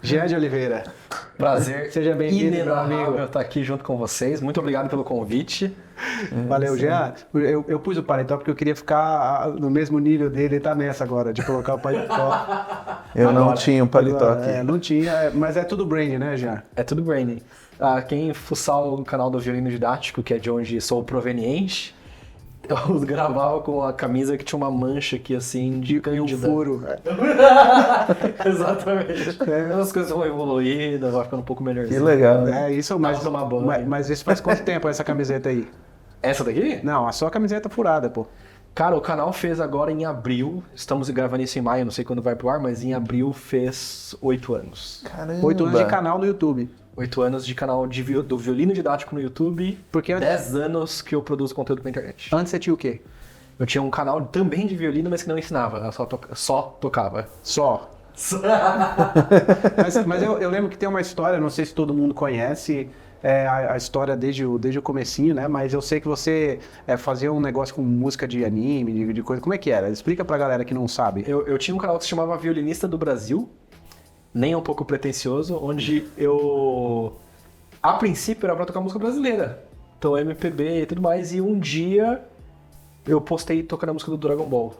Jean de Oliveira. Prazer. Seja bem-vindo, meu amigo. Estar aqui junto com vocês. Muito obrigado pelo convite. Valeu, Jean. Eu pus o paletó porque eu queria ficar no mesmo nível dele e tá nessa agora, de colocar o paletó. Eu não tinha um paletó aqui. Não tinha, mas é tudo branding, né, Jean? É tudo branding. Quem fuçar o canal do Violino Didático, que é de onde sou proveniente, eu gravava com a camisa que tinha uma mancha aqui, assim, de cândida. Furo. Exatamente. As coisas vão evoluindo, vai ficando um pouco melhorzinho. Que legal. É isso, mas isso faz quanto tempo essa camiseta aí? Essa daqui? Não, a sua camiseta furada, pô. Cara, o canal fez agora em abril, estamos gravando isso em maio, não sei quando vai pro ar, mas em abril fez 8 anos. Caramba. 8 anos de canal no YouTube. 8 anos de canal do Violino Didático no YouTube, Porque 10 anos que eu produzo conteúdo pra internet. Antes você tinha o quê? Eu tinha um canal também de violino, mas que não ensinava, eu só tocava. Só. Mas eu lembro que tem uma história, não sei se todo mundo conhece, a história desde o comecinho, né? Mas eu sei que você fazia um negócio com música de anime, de coisa. Como é que era? Explica pra galera que não sabe. Eu tinha um canal que se chamava Violinista do Brasil, nem um pouco pretencioso, onde eu, a princípio, era pra tocar música brasileira. Então MPB e tudo mais, e um dia eu postei tocando a música do Dragon Ball.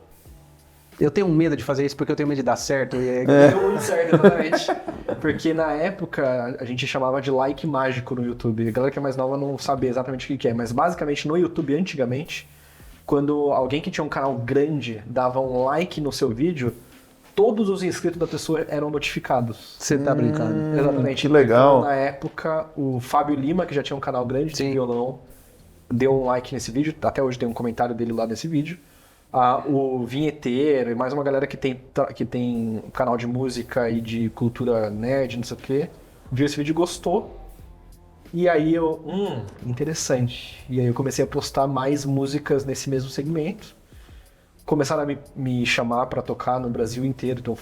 Eu tenho medo de fazer isso porque eu tenho medo de dar certo. Deu muito certo, exatamente. Porque na época a gente chamava de like mágico no YouTube. A galera que é mais nova não sabe exatamente o que é, mas basicamente no YouTube antigamente, quando alguém que tinha um canal grande dava um like no seu vídeo, todos os inscritos da pessoa eram notificados. Você tá brincando. Exatamente. Que legal. Então, na época, o Fábio Lima, que já tinha um canal grande de violão, deu um like nesse vídeo. Até hoje tem um comentário dele lá nesse vídeo. O Vinheteiro e mais uma galera que tem canal de música e de cultura nerd, não sei o quê, viu esse vídeo e gostou. E aí interessante. E aí eu comecei a postar mais músicas nesse mesmo segmento. Começaram a me chamar pra tocar no Brasil inteiro, então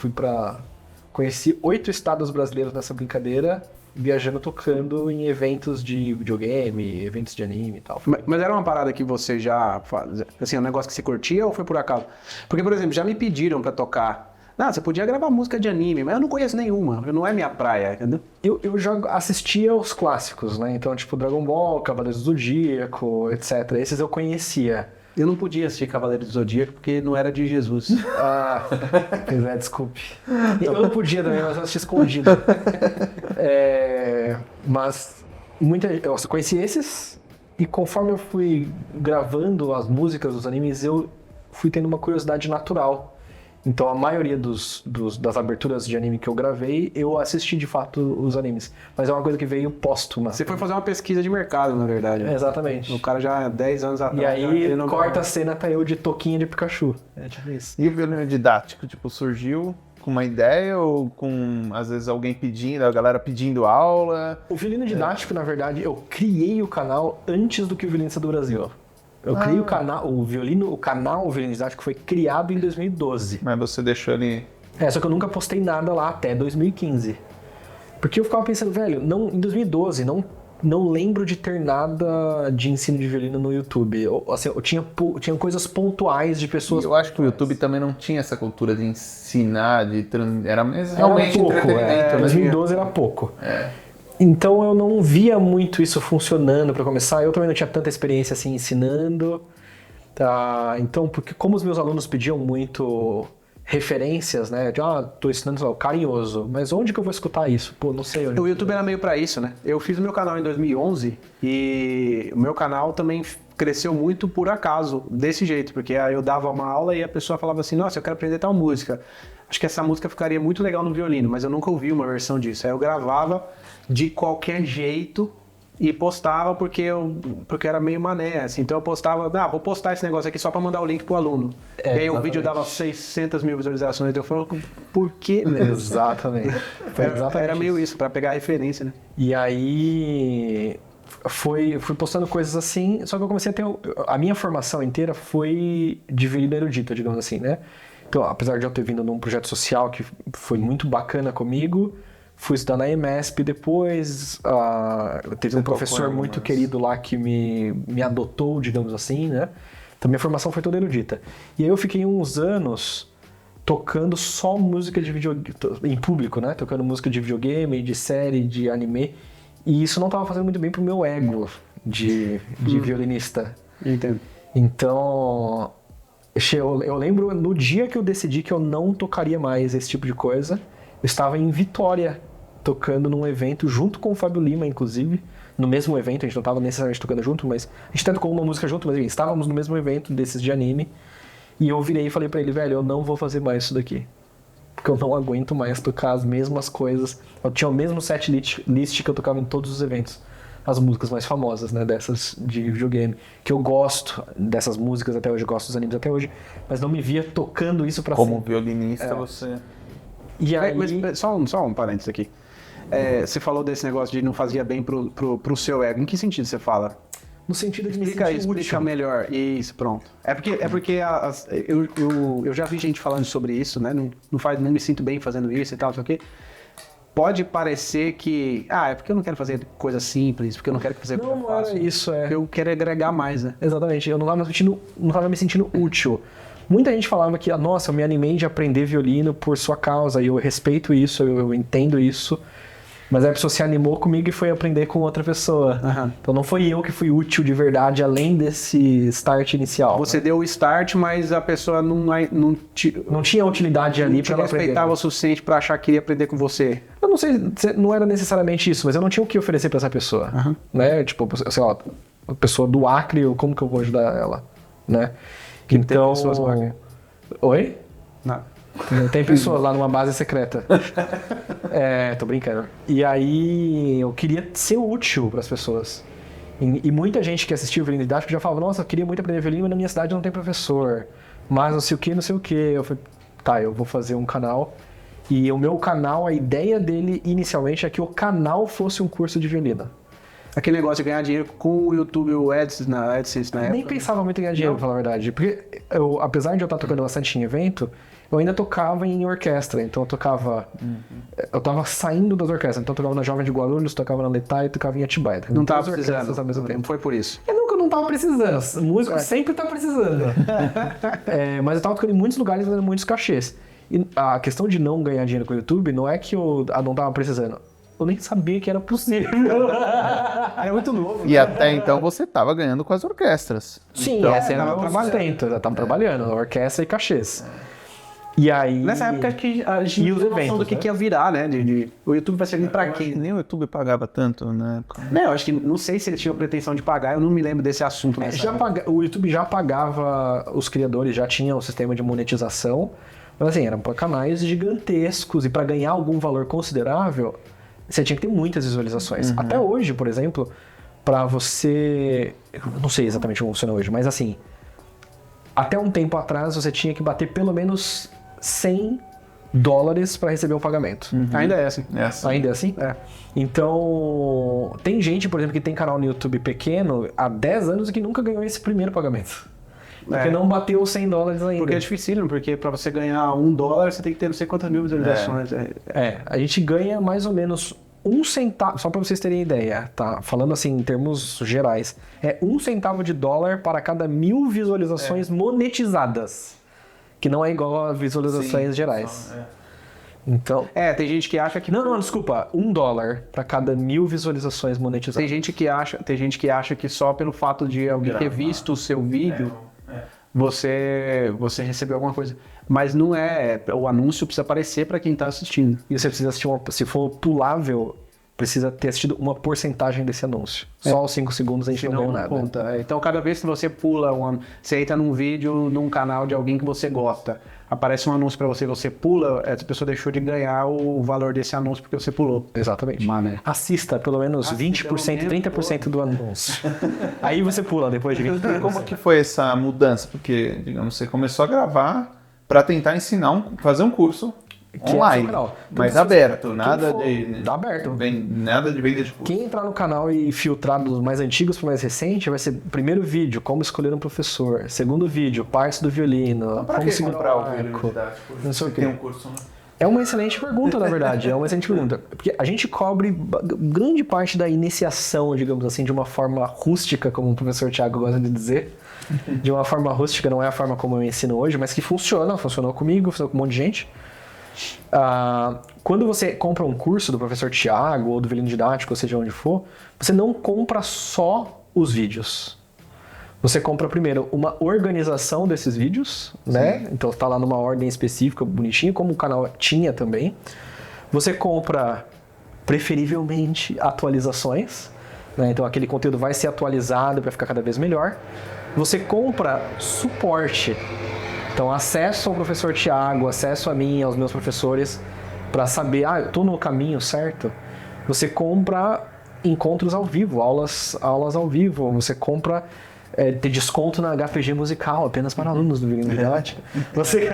conheci 8 estados brasileiros nessa brincadeira, viajando, tocando em eventos de videogame, eventos de anime e tal. Mas era uma parada que você já fazia, assim, um negócio que você curtia ou foi por acaso? Porque, por exemplo, já me pediram pra tocar. Não, você podia gravar música de anime, mas eu não conheço nenhuma, não é minha praia, entendeu? Eu já assistia aos clássicos, né? Então, tipo, Dragon Ball, Cavaleiros do Zodíaco, etc. Esses eu conhecia. Eu não podia assistir Cavaleiro do Zodíaco porque não era de Jesus. Pois é, desculpe. Eu não podia também, mas eu assisti escondido. Mas eu conheci esses, e conforme eu fui gravando as músicas dos animes, eu fui tendo uma curiosidade natural. Então a maioria das aberturas de anime que eu gravei, eu assisti de fato os animes. Mas é uma coisa que veio póstuma. Você foi fazer uma pesquisa de mercado, na verdade. Exatamente. O cara já 10 anos atrás. E aí corta a cena, tá eu de toquinha de Pikachu. É tipo isso. E o violino didático, tipo, surgiu com uma ideia ou com, às vezes, alguém pedindo, a galera pedindo aula? O violino didático, na verdade, eu criei o canal antes do que o Violinista do Brasil. Eu criei o canal Violino Didático foi criado em 2012. Mas você deixou ele... Só que eu nunca postei nada lá até 2015. Porque eu ficava pensando, velho, em 2012, não lembro de ter nada de ensino de violino no YouTube. Eu tinha coisas pontuais de pessoas... Eu acho que o YouTube também não tinha essa cultura de ensinar, era realmente pouco, entretenimento. Em 2012 era pouco. Então eu não via muito isso funcionando para começar. Eu também não tinha tanta experiência assim ensinando. Tá? Então, porque como os meus alunos pediam muito referências, né? De, tô ensinando lá, carinhoso. Mas onde que eu vou escutar isso? Pô, não sei onde. O YouTube era meio pra isso, né? Eu fiz o meu canal em 2011 e o meu canal também cresceu muito por acaso, desse jeito. Porque aí eu dava uma aula e a pessoa falava assim, nossa, eu quero aprender tal música. Acho que essa música ficaria muito legal no violino, mas eu nunca ouvi uma versão disso. Aí eu gravava de qualquer jeito e postava porque era meio mané, assim. Então eu postava, vou postar esse negócio aqui só pra mandar o link pro aluno. E aí o vídeo dava 600 mil visualizações, então eu falava, por quê? Exatamente. Era meio isso, pra pegar referência, né? E aí fui postando coisas assim, só que eu comecei a ter... A minha formação inteira foi de violino erudito, digamos assim, né? Então, apesar de eu ter vindo num projeto social que foi muito bacana comigo, fui estudar na EMESP depois, teve um professor muito querido lá que me adotou, digamos assim, né? Então minha formação foi toda erudita. E aí eu fiquei uns anos tocando só música de videogame, em público, né? Tocando música de videogame, de série, de anime. E isso não tava fazendo muito bem pro meu ego de violinista. Entendo. Então, eu lembro no dia que eu decidi que eu não tocaria mais esse tipo de coisa, eu estava em Vitória, tocando num evento junto com o Fábio Lima, inclusive. No mesmo evento, a gente não estava necessariamente tocando junto, mas a gente tocou uma música junto, mas enfim, estávamos no mesmo evento desses de anime. E eu virei e falei pra ele, velho, eu não vou fazer mais isso daqui. Porque eu não aguento mais tocar as mesmas coisas. Eu tinha o mesmo set list que eu tocava em todos os eventos. As músicas mais famosas, né, dessas de videogame. Que eu gosto dessas músicas até hoje, eu gosto dos animes até hoje, mas não me via tocando isso pra Como sempre. violinista, você... E aí... Mas só um parênteses aqui. Você falou desse negócio de não fazia bem pro seu ego. Em que sentido você fala? No sentido de me Explica sentir isso, explica útil. melhor. Isso, pronto. É porque eu já vi gente falando sobre isso, né? Não me sinto bem fazendo isso e tal, só que pode parecer que... é porque eu não quero fazer coisa simples, porque eu não quero fazer coisa Não fácil. era isso, Eu quero agregar mais, né? Exatamente, eu não tava me sentindo útil. Muita gente falava que, nossa, eu me animei de aprender violino por sua causa, e eu respeito isso, eu entendo isso, mas aí a pessoa se animou comigo e foi aprender com outra pessoa. Aham. Então não foi eu que fui útil de verdade, além desse start inicial. Você deu o start, mas a pessoa não Não tinha utilidade ali te pra ela aprender. respeitava o suficiente pra achar que iria aprender com você. Eu não sei, não era necessariamente isso, mas eu não tinha o que oferecer pra essa pessoa, né? Tipo, sei lá, a pessoa do Acre, como que eu vou ajudar ela, né? Então... pessoas no Acre. Oi? Não. Tem pessoas lá numa base secreta. Tô brincando. E aí eu queria ser útil pras pessoas. E muita gente que assistiu violino didático já falava, nossa, eu queria muito aprender violino, mas na minha cidade não tem professor. Mas não sei o que, não sei o que. Eu falei, tá, eu vou fazer um canal. E o meu canal, a ideia dele inicialmente é que o canal fosse um curso de violino. Aquele negócio de ganhar dinheiro com o YouTube, o AdSense na época. Nem pensava muito em ganhar dinheiro, pra falar a verdade. Porque apesar de eu estar tocando bastante em evento, eu ainda tocava em orquestra. Então eu tocava... Eu tava saindo das orquestras. Então eu tocava na Jovem de Guarulhos, tocava na Letai e tocava em Atibaia. Não tava Duas orquestras precisando. ao mesmo tempo. Não foi por isso. Eu nunca não tava precisando. O músico sempre tá precisando. Mas eu tava tocando em muitos lugares e dando muitos cachês. E a questão de não ganhar dinheiro com o YouTube não é que eu não tava precisando. Eu nem sabia que era possível. Era muito novo. E até então você tava ganhando com as orquestras. Sim, Então, essa era tava o sustento. Eu tava trabalhando, orquestra e cachês. E aí... Nessa época que a gente E os tinha noção eventos, do que ia virar, né? O YouTube vai servir pra quem? Nem o YouTube pagava tanto, né? Não, eu acho que não sei se ele tinha pretensão de pagar, eu não me lembro desse assunto. O YouTube já pagava, os criadores já tinham o sistema de monetização, mas assim, eram canais gigantescos e para ganhar algum valor considerável, você tinha que ter muitas visualizações. Até hoje, por exemplo, para você... Eu não sei exatamente como funciona hoje, mas assim, até um tempo atrás você tinha que bater pelo menos $100 para receber um pagamento. Ainda é assim. Ainda é assim? É. Então, tem gente, por exemplo, que tem canal no YouTube pequeno há 10 anos e que nunca ganhou esse primeiro pagamento. Porque não bateu os $100 ainda. Porque é difícil, porque pra você ganhar $1, você tem que ter não sei quantas mil visualizações. A gente ganha mais ou menos 1 centavo, só para vocês terem ideia, tá? Falando assim em termos gerais, é 1 centavo de dólar para cada 1000 visualizações monetizadas. Que não é igual a visualizações gerais. Então... tem gente que acha que... Não, desculpa. $1 para cada 1000 visualizações monetizadas. Tem gente que acha que só pelo fato de alguém ter visto o seu vídeo, você recebeu alguma coisa. Mas não é. O anúncio precisa aparecer para quem está assistindo. E você precisa assistir se for pulável, precisa ter assistido uma porcentagem desse anúncio. Só aos 5 segundos a gente não ganhou nada. Conta. Então, cada vez que você pula, você entra num vídeo, num canal de alguém que você gosta, aparece um anúncio para você pula, essa pessoa deixou de ganhar o valor desse anúncio porque você pulou. Exatamente. Mané. Assista pelo menos 20%, 30% do anúncio. Aí você pula depois de 20%. Como que foi essa mudança? Porque, digamos, você começou a gravar para tentar ensinar, fazer um curso online, mas aberto, nada de venda de curso. Quem entrar no canal e filtrar dos mais antigos para o mais recente, vai ser primeiro vídeo, como escolher um professor, segundo vídeo, partes do violino, Pra como que segurar comprar o o violino arco, didático? não sei o Tem quê. um curso, né? É uma excelente pergunta, na verdade. É uma excelente pergunta. Porque a gente cobre grande parte da iniciação, digamos assim, de uma forma rústica, como o professor Thiago gosta de dizer. De uma forma rústica, não é a forma como eu ensino hoje, mas que funciona. Funcionou comigo, funcionou com um monte de gente. Quando você compra um curso do professor Thiago ou do Violino Didático, ou seja onde for, você não compra só os vídeos. Você compra primeiro uma organização desses vídeos, né? Então tá lá numa ordem específica, bonitinho, como o canal tinha também. Você compra, preferivelmente, atualizações, né? Então aquele conteúdo vai ser atualizado para ficar cada vez melhor. Você compra suporte. Então acesso ao professor Thiago, acesso a mim, aos meus professores, para saber, eu tô no caminho certo. Você compra encontros ao vivo, aulas ao vivo. Você compra ter desconto na HPG musical, apenas para alunos do Violino Didático. Você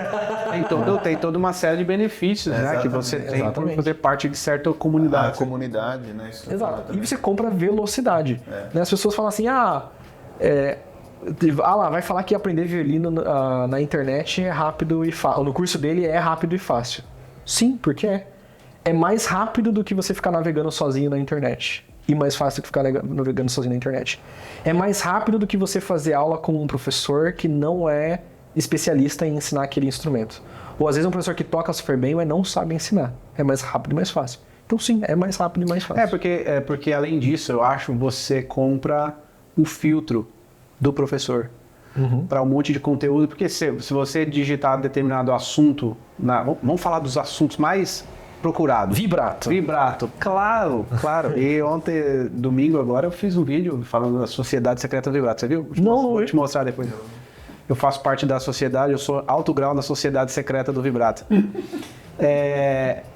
tem toda uma série de benefícios, né, que você tem por fazer parte de certa comunidade. A comunidade, né? Isso. Exato. E você compra velocidade. Né? As pessoas falam assim, vai falar que aprender violino na internet é rápido e fácil. No curso dele é rápido e fácil. Sim, porque é. É mais rápido do que você ficar navegando sozinho na internet. E mais fácil do que ficar navegando sozinho na internet. É mais rápido do que você fazer aula com um professor que não é especialista em ensinar aquele instrumento. Ou às vezes um professor que toca super bem, mas não sabe ensinar. É mais rápido e mais fácil. Então sim, é mais rápido e mais fácil. Porque além disso, eu acho, você compra o filtro do professor para um monte de conteúdo. Porque se você digitar determinado assunto, vamos falar dos assuntos mais procurado. Vibrato. Claro. E ontem, domingo agora, eu fiz um vídeo falando da Sociedade Secreta do Vibrato. Você viu? Vou te mostrar depois. Eu faço parte da sociedade, eu sou alto grau na Sociedade Secreta do Vibrato.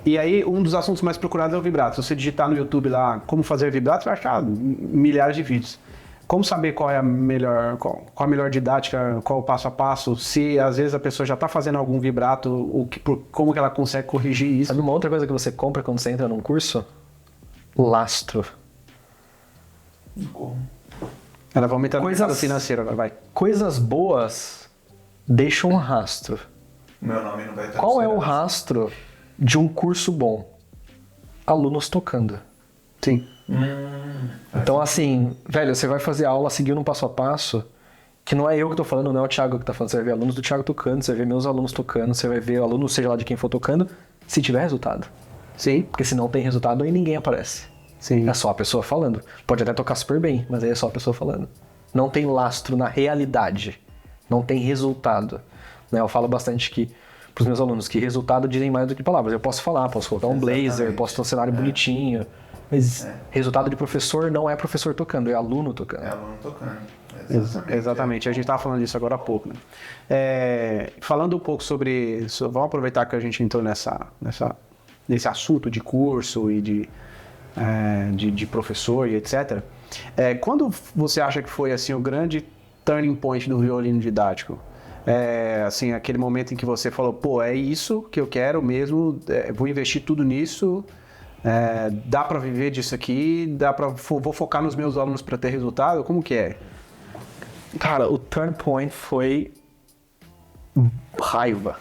E aí, um dos assuntos mais procurados é o vibrato. Se você digitar no YouTube lá como fazer vibrato, você vai achar milhares de vídeos. Como saber qual é a melhor didática, qual o passo a passo, se às vezes a pessoa já está fazendo algum vibrato, como que ela consegue corrigir isso. Sabe uma outra coisa que você compra quando você entra num curso? Lastro. Ela vai aumentar no mercado financeiro agora, vai. Coisas boas deixam um rastro. Meu nome não vai estar. Qual é o rastro de um curso bom? Alunos tocando. Sim. Então, assim, velho, você vai fazer aula seguindo um passo a passo, que não é eu que tô falando, não é o Thiago que tá falando. Você vai ver alunos do Thiago tocando, você vai ver meus alunos tocando, você vai ver alunos, seja lá de quem for tocando, se tiver resultado. Sim. Porque se não tem resultado, aí ninguém aparece. Sim. É só a pessoa falando. Pode até tocar super bem, mas aí é só a pessoa falando. Não tem lastro na realidade. Não tem resultado. Né? Eu falo bastante que pros meus alunos que resultado dizem mais do que palavras. Eu posso falar, posso colocar um blazer, posso ter um cenário bonitinho. Mas resultado de professor não é professor tocando, é aluno tocando. É aluno tocando. Exatamente. A gente estava falando disso agora há pouco. Né? Falando um pouco sobre... Vamos aproveitar que a gente entrou nesse assunto de curso e de professor e etc. Quando você acha que foi assim, o grande turning point do violino didático? Assim, aquele momento em que você falou, é isso que eu quero mesmo, vou investir tudo nisso... dá para viver disso aqui, vou focar nos meus alunos para ter resultado? Como que é? Cara, o turn point foi raiva.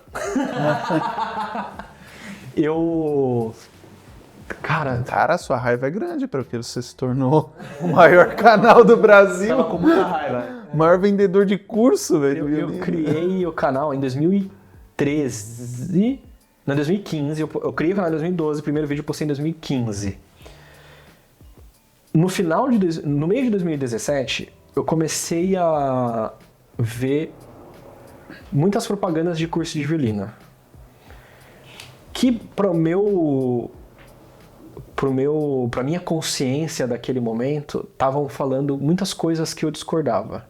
Cara, sua raiva é grande, porque você se tornou o maior canal do Brasil. Tava com muita raiva. O maior vendedor de curso, velho. Eu criei o canal em 2013... Em 2015, eu criei o canal em 2012, o primeiro vídeo eu postei em 2015. No meio de 2017, eu comecei a ver muitas propagandas de curso de violino. Que pra minha consciência daquele momento, estavam falando muitas coisas que eu discordava.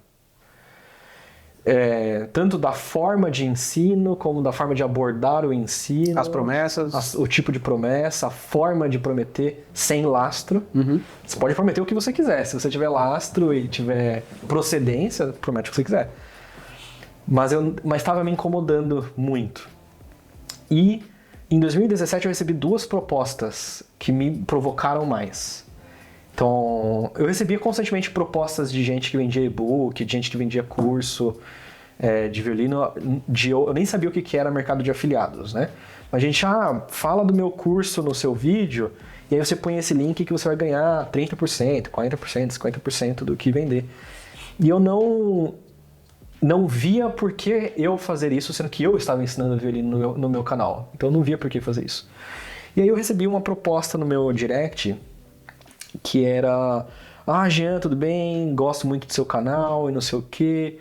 Tanto da forma de ensino, como da forma de abordar o ensino. As promessas. O tipo de promessa, a forma de prometer sem lastro. Uhum. Você pode prometer o que você quiser. Se você tiver lastro e tiver procedência, promete o que você quiser. Mas estava me incomodando muito. E em 2017 eu recebi 2 propostas que me provocaram mais. Então, eu recebia constantemente propostas de gente que vendia e-book, de gente que vendia curso, de violino, eu nem sabia o que era mercado de afiliados, né? Mas a gente, fala do meu curso no seu vídeo, e aí você põe esse link que você vai ganhar 30%, 40%, 50% do que vender. E eu não via por que eu fazer isso, sendo que eu estava ensinando violino no meu canal. Então eu não via por que fazer isso. E aí eu recebi uma proposta no meu direct, que era... Jean, tudo bem? Gosto muito do seu canal e não sei o quê.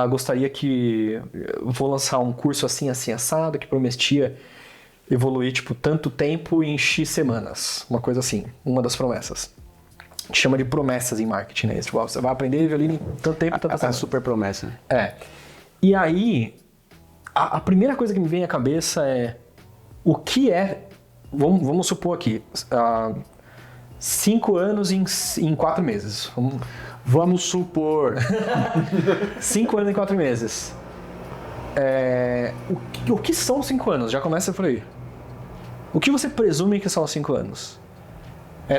Gostaria que... Vou lançar um curso assim, assim, assado, que prometia evoluir, tipo, tanto tempo em X semanas. Uma coisa assim, uma das promessas. A gente chama de promessas em marketing, né? Tipo, você vai aprender violino em tanto tempo, tanta semana. Super promessa. E aí, a primeira coisa que me vem à cabeça é... O que é... Vamos supor aqui... 5 anos em 4 meses. Vamos supor. 5 anos em 4 meses. O que são 5 anos? Já começa por aí. O que você presume que são 5 anos?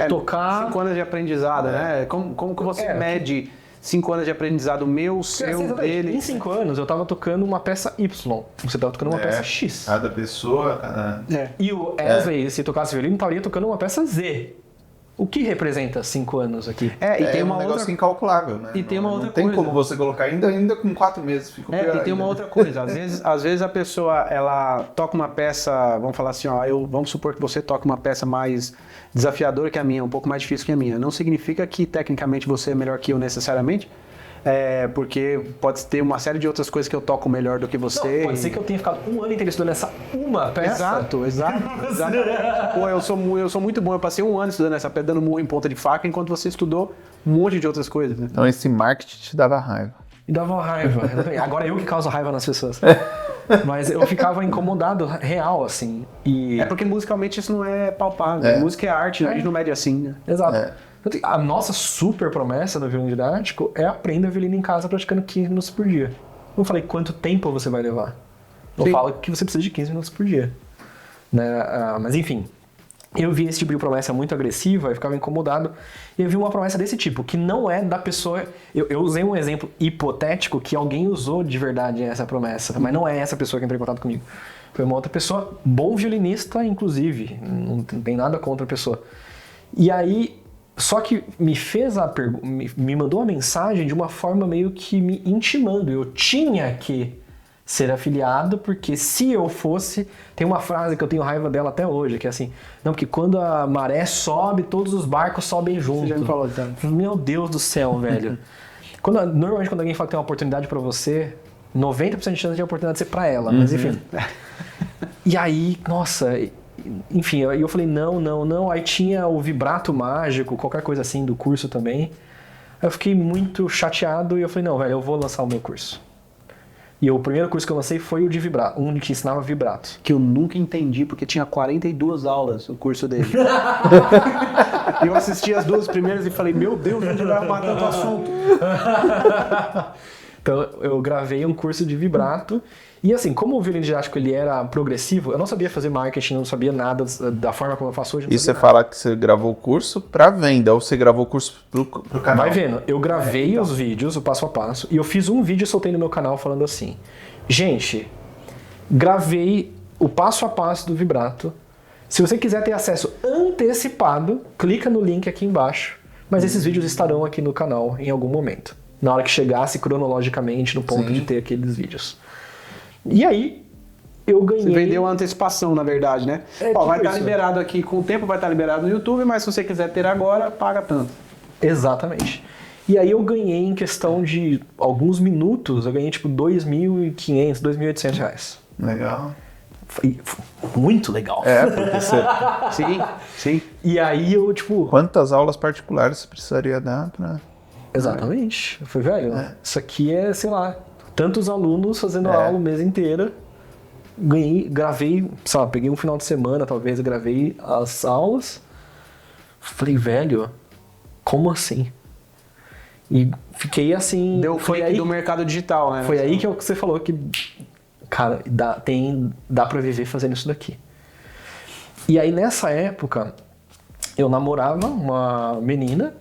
Tocar... 5 anos de aprendizado, né? Como que você mede 5 anos de aprendizado meu, seu, dele? Em 5 anos eu tava tocando uma peça Y. Você tava tocando uma peça X. Cada pessoa... E o Wesley, se tocasse violino, estaria tocando uma peça Z. O que representa 5 anos aqui? E tem uma negócio outra... incalculável, né? E tem uma outra não tem coisa. como você colocar ainda com 4 meses. Fica pior e tem uma outra coisa. Às vezes a pessoa, ela toca uma peça, vamos falar assim, vamos supor que você toca uma peça mais desafiadora que a minha, um pouco mais difícil que a minha. Não significa que tecnicamente você é melhor que eu necessariamente, porque pode ter uma série de outras coisas que eu toco melhor do que você. Não, pode ser que eu tenha ficado um ano inteiro estudando essa uma peça. Exato. Pô, eu sou muito bom, eu passei um ano estudando essa peça, dando murro em ponta de faca, enquanto você estudou um monte de outras coisas. Né? Então esse marketing te dava raiva. Me dava raiva. Agora eu que causo raiva nas pessoas. Mas eu ficava incomodado, real, assim. Porque musicalmente isso não é palpável. Música é arte, a gente não mede assim, né? Exato. A nossa super promessa do violino didático é aprenda violino em casa praticando 15 minutos por dia. Eu falei, quanto tempo você vai levar? Eu falo que você precisa de 15 minutos por dia. Né? Mas enfim, eu vi esse tipo de promessa muito agressiva e ficava incomodado. E eu vi uma promessa desse tipo, que não é da pessoa... Eu usei um exemplo hipotético que alguém usou de verdade essa promessa, mas não é essa pessoa que entrou em contato comigo. Foi uma outra pessoa, bom violinista, inclusive. Não tem nada contra a pessoa. E aí... Só que me mandou uma mensagem de uma forma meio que me intimando. Eu tinha que ser afiliado, porque se eu fosse... Tem uma frase que eu tenho raiva dela até hoje, que é assim... Não, porque quando a maré sobe, todos os barcos sobem junto. Você já me falou tanto. Meu Deus do céu, velho. Normalmente quando alguém fala que tem uma oportunidade pra você, 90% de chance de a oportunidade ser pra ela. Mas enfim. E aí, nossa... Enfim, eu falei, não. Aí tinha o vibrato mágico, qualquer coisa assim do curso também. Aí eu fiquei muito chateado e eu falei, não, velho, eu vou lançar o meu curso. E o primeiro curso que eu lancei foi o de vibrato, um que ensinava vibrato. Que eu nunca entendi, porque tinha 42 aulas o curso dele. E eu assisti as 2 primeiras e falei, meu Deus, onde vai arrumar tanto assunto? Então eu gravei um curso de vibrato. E assim, como o violino didático ele era progressivo, eu não sabia fazer marketing, não sabia nada da forma como eu faço hoje. E você fala que você gravou o curso para venda, ou você gravou o curso pro canal? Vai vendo, eu gravei os vídeos, o passo a passo, e eu fiz um vídeo e soltei no meu canal falando assim, gente, gravei o passo a passo do vibrato, se você quiser ter acesso antecipado, clica no link aqui embaixo, mas esses vídeos estarão aqui no canal em algum momento, na hora que chegasse cronologicamente no ponto de ter aqueles vídeos. E aí, eu ganhei... Você vendeu a antecipação, na verdade, né? Vai estar liberado aqui, com o tempo vai estar liberado no YouTube, mas se você quiser ter agora, paga tanto. Exatamente. E aí eu ganhei em questão de alguns minutos, eu ganhei tipo R$2.500, R$2.800. Legal. Foi muito legal. Porque você... Sim. E aí eu, tipo... Quantas aulas particulares você precisaria dar pra... Exatamente. Eu falei, velho, isso aqui é, sei lá... Tantos alunos fazendo aula o mês inteiro. Gravei, sei lá, peguei um final de semana, talvez, gravei as aulas. Falei, velho, como assim? E fiquei assim... Deu o clique do mercado digital, né? Foi aí que você falou que, cara, dá pra viver fazendo isso daqui. E aí, nessa época, eu namorava uma menina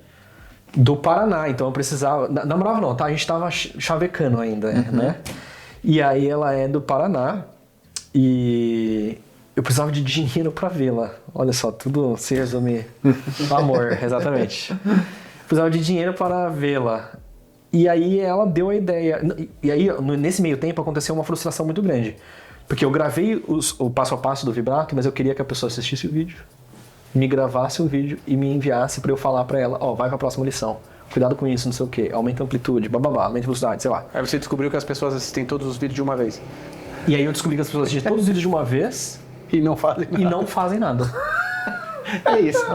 Do Paraná, então eu precisava... Namorava não, tá? A gente tava chavecando ainda, né? E aí ela é do Paraná e eu precisava de dinheiro pra vê-la. Olha só, tudo se resume no amor, exatamente. Precisava de dinheiro para vê-la. E aí ela deu a ideia. E aí, nesse meio tempo, aconteceu uma frustração muito grande. Porque eu gravei o passo a passo do vibrato, mas eu queria que a pessoa assistisse o vídeo, me gravasse o vídeo e me enviasse pra eu falar pra ela, vai pra próxima lição. Cuidado com isso, não sei o quê. Aumenta a amplitude, bababá, aumenta a velocidade, sei lá. Aí você descobriu que as pessoas assistem todos os vídeos de uma vez. E aí eu descobri que as pessoas assistem todos os vídeos de uma vez e não fazem nada. E não fazem nada. É isso.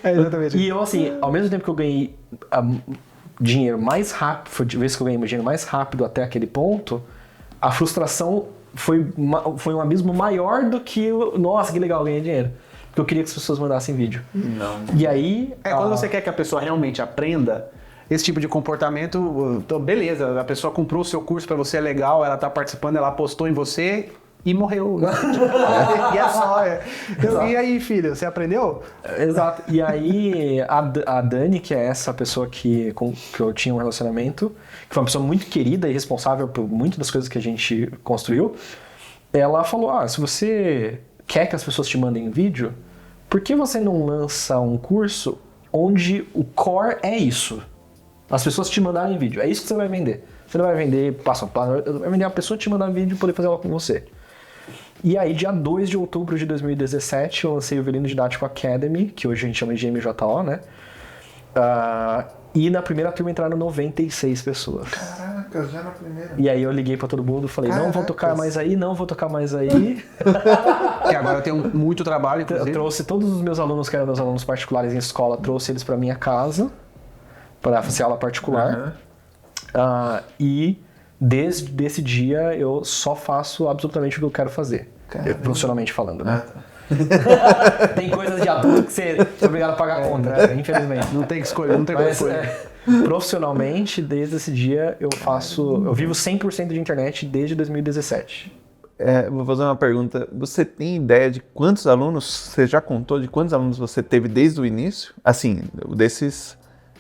É exatamente. E eu, assim, ao mesmo tempo que eu ganhei dinheiro mais rápido, foi de vez que eu ganhei dinheiro mais rápido até aquele ponto, a frustração foi um abismo maior do que nossa, que legal, ganhei dinheiro. Porque eu queria que as pessoas mandassem vídeo. Não. E aí... Quando você quer que a pessoa realmente aprenda esse tipo de comportamento, então, beleza, a pessoa comprou o seu curso pra você, é legal, ela tá participando, ela apostou em você e morreu. E é só. E aí, filho, você aprendeu? Exato. E aí, a Dani, que é essa pessoa que eu tinha um relacionamento, que foi uma pessoa muito querida e responsável por muitas das coisas que a gente construiu, ela falou, se você quer que as pessoas te mandem vídeo, por que você não lança um curso onde o core é isso? As pessoas te mandarem vídeo. É isso que você vai vender. Você não vai vender passo a passo, vai vender a pessoa te mandar vídeo e poder fazer ela com você. E aí, dia 2 de outubro de 2017, eu lancei o Violino Didático Academy, que hoje a gente chama de MJO, né? E na primeira turma entraram 96 pessoas. Caraca, já na primeira. E aí eu liguei pra todo mundo e falei, não vou tocar mais aí, não vou tocar mais aí. Que agora eu tenho muito trabalho, inclusive. Eu trouxe todos os meus alunos, que eram meus alunos particulares em escola, trouxe eles pra minha casa, pra fazer aula particular. E desde esse dia eu só faço absolutamente o que eu quero fazer. Profissionalmente falando, né? Tem coisas de adulto que você é obrigado a pagar conta, infelizmente. Não tem que escolher, não tem como escolher. Profissionalmente, desde esse dia eu vivo 100% de internet desde 2017. Vou fazer uma pergunta. Você tem ideia de quantos alunos, você já contou de quantos alunos você teve desde o início? Assim,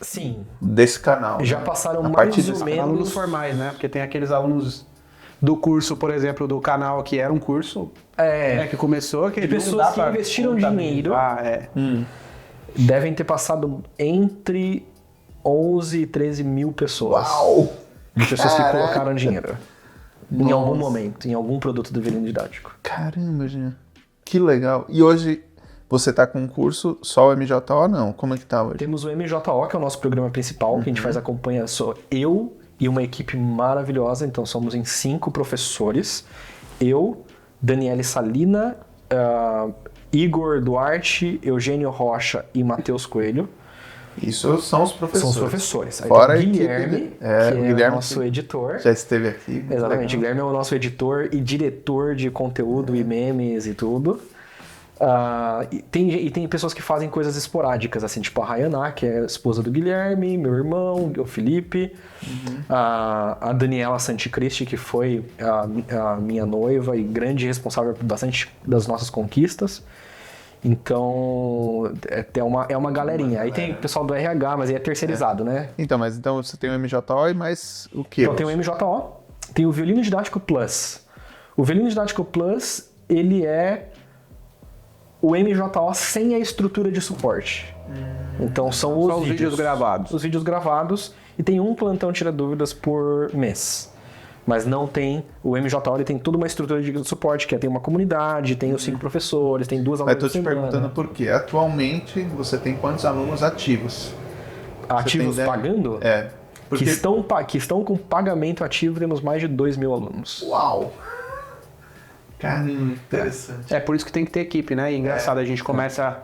Sim. Desse canal. Já passaram mais ou menos... Alunos formais, né? Porque tem aqueles alunos do curso, por exemplo, do canal que era um curso que começou... de pessoas que investiram dinheiro. Devem ter passado entre 11 e 13 mil pessoas. Uau! De pessoas que colocaram dinheiro. Em algum momento, em algum produto do Violino Didático. Caramba, Jean. Que legal. E hoje... Você tá com um curso só o MJO ou não? Como é que tá hoje? Temos o MJO, que é o nosso programa principal, que a gente acompanha só eu e uma equipe maravilhosa. Então somos em 5 professores. Eu, Daniele Salina, Igor Duarte, Eugênio Rocha e Matheus Coelho. Isso são os professores. São os professores. Aí fora tem o Guilherme, que é o nosso editor. Já esteve aqui. Exatamente. O Guilherme é o nosso editor e diretor de conteúdo e memes e tudo. E tem pessoas que fazem coisas esporádicas, assim, tipo a Rayaná, que é a esposa do Guilherme, meu irmão, o Felipe, a Daniela Santicristi, que foi a minha noiva e grande responsável por bastante das nossas conquistas. Então, é uma galerinha. Aí tem o pessoal do RH, mas aí é terceirizado, né? Então você tem o MJO e mais o quê? Então tem o MJO, tem o Violino Didático Plus. O Violino Didático Plus, ele é o MJO sem a estrutura de suporte. Então são os vídeos gravados. Os vídeos gravados e tem um plantão tira dúvidas por mês. Mas não tem... O MJO ele tem toda uma estrutura de suporte, que tem uma comunidade, tem os 5 professores, tem 2 aulas. Mas estou te perguntando por quê. Atualmente você tem quantos alunos ativos? Ativos pagando? Porque... Que estão com pagamento ativo, temos mais de 2 mil alunos. Uau! Caramba, interessante. É por isso que tem que ter equipe, né? E engraçado, a gente começa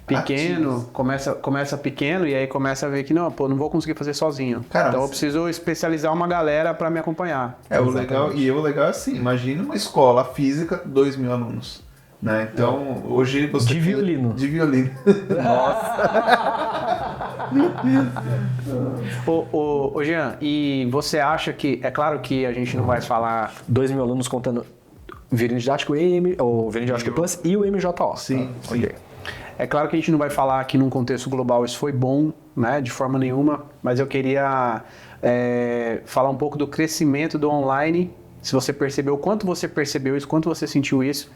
pequeno, começa pequeno e aí começa a ver que não vou conseguir fazer sozinho. Caramba, então eu preciso especializar uma galera para me acompanhar. O legal é assim, imagina uma escola física, 2 mil alunos. Né? Então, hoje você... De violino. De violino. Nossa! Ô Jean, e você acha que... É claro que a gente não vai falar... 2 mil alunos contando... Violino Didático o Violino Didático Plus e o MJO. Sim. Ok. É claro que a gente não vai falar que num contexto global isso foi bom, né, de forma nenhuma, mas eu queria falar um pouco do crescimento do online, se você percebeu, quanto você percebeu isso, quanto você sentiu isso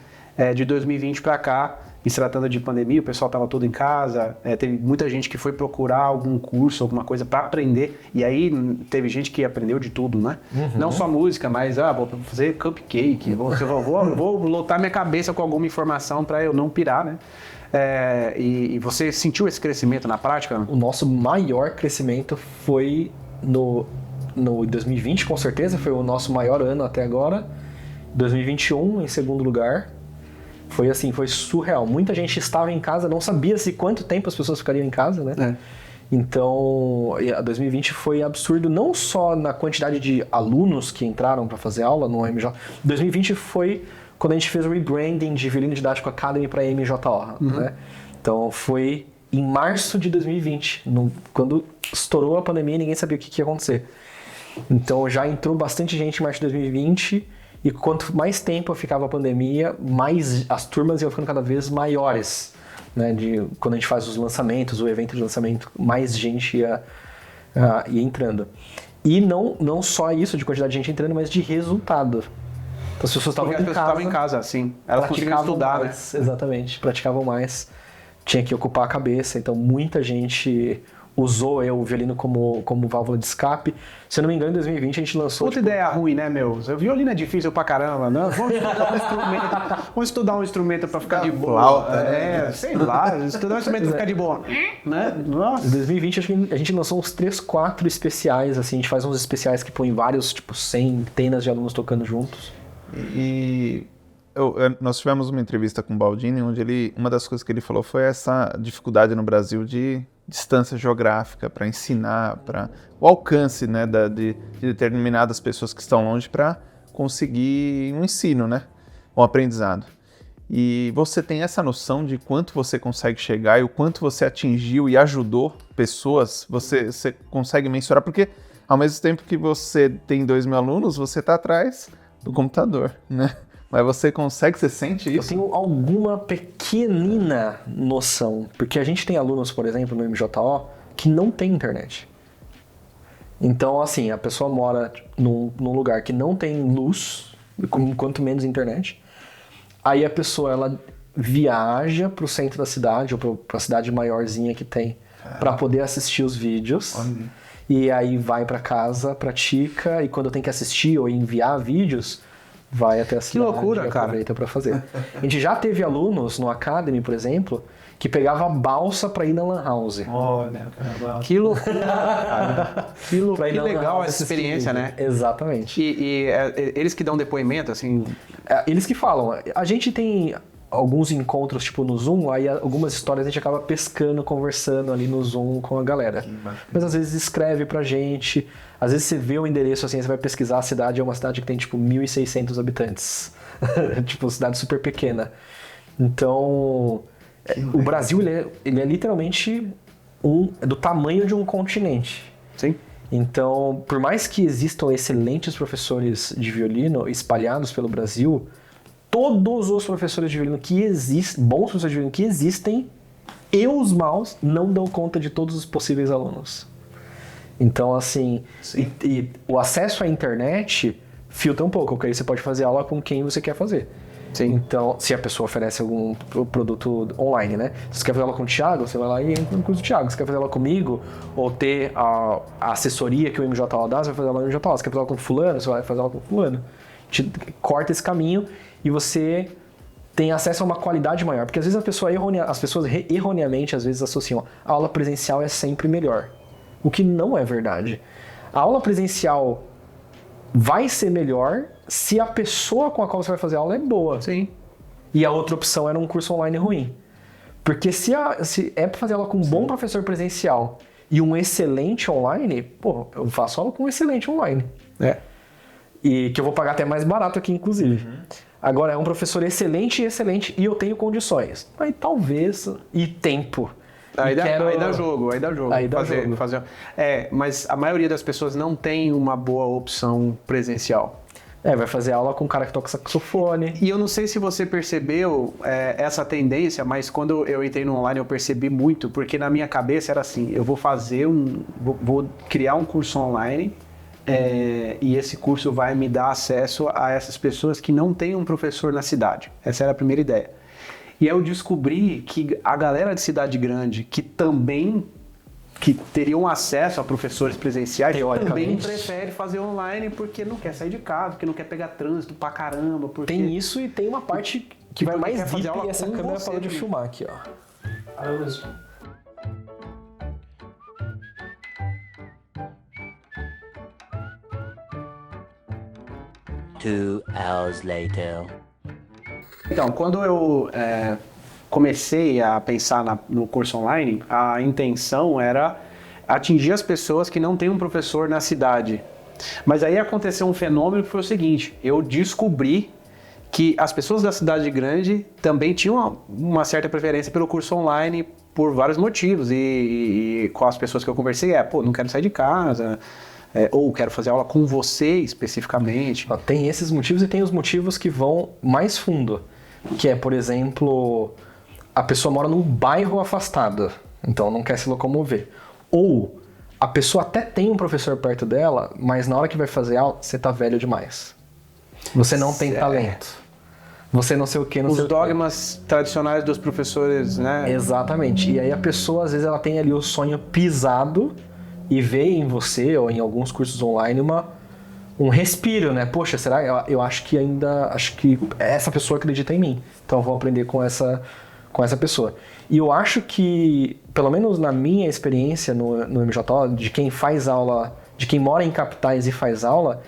de 2020 para cá, em se tratando de pandemia, o pessoal estava todo em casa, teve muita gente que foi procurar algum curso, alguma coisa para aprender, e aí teve gente que aprendeu de tudo, né? Uhum. Não só música, mas vou fazer cupcake, vou lotar minha cabeça com alguma informação para eu não pirar, né? E você sentiu esse crescimento na prática? O nosso maior crescimento foi no 2020, com certeza, foi o nosso maior ano até agora. 2021, em segundo lugar. Foi assim, foi surreal. Muita gente estava em casa, não sabia-se quanto tempo as pessoas ficariam em casa, né? Então, 2020 foi absurdo, não só na quantidade de alunos que entraram para fazer aula no MJ. 2020 foi quando a gente fez o rebranding de Violino Didático Academy para MJO, né? Então, foi em março de 2020, quando estourou a pandemia, ninguém sabia o que ia acontecer. Então, já entrou bastante gente em março de 2020. E quanto mais tempo ficava a pandemia, mais as turmas iam ficando cada vez maiores, né? Quando a gente faz os lançamentos, o evento de lançamento, mais gente ia entrando. E não só isso, de quantidade de gente entrando, mas de resultado. Então as pessoas estavam em casa, sim. Elas conseguiam estudar, mais, né? Exatamente, praticavam mais. Tinha que ocupar a cabeça, então muita gente usou o violino como válvula de escape. Se eu não me engano, em 2020 a gente lançou... Outra ideia ruim, né, meu? O violino é difícil pra caramba, né? Vamos estudar um instrumento pra ficar de boa. Sei lá, estudar um instrumento pra ficar de boa. Né? Nossa. Em 2020 acho que a gente lançou uns 3, 4 especiais, assim, a gente faz uns especiais que põem vários, tipo, centenas de alunos tocando juntos. E nós tivemos uma entrevista com o Baldini, onde uma das coisas que ele falou foi essa dificuldade no Brasil de distância geográfica para ensinar, para o alcance, né, de determinadas pessoas que estão longe para conseguir um ensino, né, um aprendizado. E você tem essa noção de quanto você consegue chegar e o quanto você atingiu e ajudou pessoas, você consegue mensurar, porque ao mesmo tempo que você tem 2.000 alunos, você está atrás do computador, né? Mas você sente isso? Eu tenho alguma pequenina noção, porque a gente tem alunos, por exemplo, no MJO, que não tem internet. Então, assim, a pessoa mora num lugar que não tem luz, quanto menos internet. Aí a pessoa, ela viaja pro centro da cidade, ou pra cidade maiorzinha que tem, para poder assistir os vídeos. E aí vai para casa, pratica, e quando tem que assistir ou enviar vídeos, vai até a cidade. Que loucura, cara. Aproveita para fazer. A gente já teve alunos no Academy, por exemplo, que pegava balsa para ir na Lan House. Olha, que loucura, cara. Que legal essa experiência, né? Exatamente. E eles que dão depoimento, assim... Eles que falam. A gente tem alguns encontros, tipo no Zoom, aí algumas histórias a gente acaba pescando, conversando ali no Zoom com a galera. Mas às vezes escreve pra gente, às vezes você vê o endereço assim, você vai pesquisar a cidade, é uma cidade que tem tipo 1.600 habitantes. Tipo, cidade super pequena. Então, o Brasil, ele é literalmente do tamanho de um continente. Sim. Então, por mais que existam excelentes professores de violino espalhados pelo Brasil, todos os professores de violino que existem, bons professores de violino que existem, e os maus não dão conta de todos os possíveis alunos. Então, assim, e o acesso à internet filtra um pouco, porque aí você pode fazer aula com quem você quer fazer. Sim. Então, se a pessoa oferece algum produto online, né? Se você quer fazer aula com o Thiago, você vai lá e entra no curso do Thiago. Se você quer fazer aula comigo, ou ter a assessoria que o MJO dá, você vai fazer aula no MJO. Se quer fazer aula com fulano, você vai fazer aula com fulano. Te corta esse caminho e você tem acesso a uma qualidade maior. Porque às vezes as pessoas erroneamente às vezes associam a aula presencial é sempre melhor. O que não é verdade. A aula presencial vai ser melhor se a pessoa com a qual você vai fazer aula é boa. Sim. E a outra opção era um curso online ruim. Porque se é para fazer aula com um bom professor presencial e um excelente online, pô, eu faço aula com um excelente online. E que eu vou pagar até mais barato aqui, inclusive. Agora, é um professor excelente e eu tenho condições. Aí talvez... E tempo. Aí dá jogo. Fazer. Mas a maioria das pessoas não tem uma boa opção presencial. Vai fazer aula com um cara que toca saxofone. E eu não sei se você percebeu essa tendência, mas quando eu entrei no online eu percebi muito, porque na minha cabeça era assim, eu vou fazer vou criar um curso online e esse curso vai me dar acesso a essas pessoas que não têm um professor na cidade. Essa era a primeira ideia. E aí eu descobri que a galera de cidade grande que teriam acesso a professores presenciais também prefere fazer online porque não quer sair de casa, porque não quer pegar trânsito pra caramba. Porque... Tem isso e tem uma parte que vai mais deep aula e essa com câmera você parou de mesmo. filmar aqui, ó. Two hours later. Então, quando eu comecei a pensar no curso online, a intenção era atingir as pessoas que não têm um professor na cidade. Mas aí aconteceu um fenômeno que foi o seguinte, eu descobri que as pessoas da cidade grande também tinham uma certa preferência pelo curso online por vários motivos. E com as pessoas que eu conversei, não quero sair de casa, ou quero fazer aula com você especificamente. Tem esses motivos e tem os motivos que vão mais fundo. Que é, por exemplo, a pessoa mora num bairro afastado, então não quer se locomover. Ou a pessoa até tem um professor perto dela, mas na hora que vai fazer aula, você tá velho demais. Você não tem talento. Você não sei o que, não sei o Os que. dogmas tradicionais dos professores, né? Exatamente. E aí a pessoa, às vezes, ela tem ali o sonho pisado e vê em você, ou em alguns cursos online, um respiro, né? Poxa, será? Eu acho que essa pessoa acredita em mim. Então eu vou aprender com essa pessoa. E eu acho que, pelo menos na minha experiência no MJO, de quem faz aula, de quem mora em capitais e faz aula,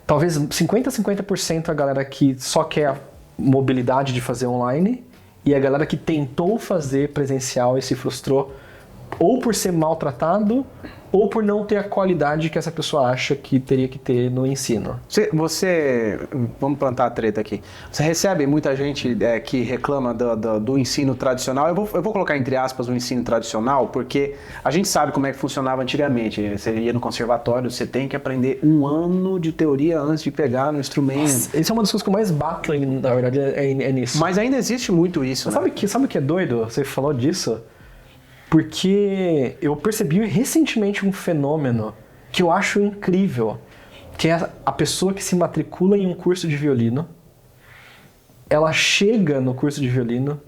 talvez 50% a galera que só quer a mobilidade de fazer online e a galera que tentou fazer presencial e se frustrou ou por ser maltratado ou por não ter a qualidade que essa pessoa acha que teria que ter no ensino. Vamos plantar a treta aqui. Você recebe muita gente que reclama do ensino tradicional. Eu vou colocar entre aspas o ensino tradicional, porque a gente sabe como é que funcionava antigamente. Você ia no conservatório, você tem que aprender 1 ano de teoria antes de pegar no instrumento. Nossa, isso é uma das coisas que eu mais bato, na verdade, é nisso. Mas ainda existe muito isso, né? Sabe o que é doido? Você falou disso? Porque eu percebi recentemente um fenômeno que eu acho incrível, que é a pessoa que se matricula em um curso de violino, ela chega no curso de violino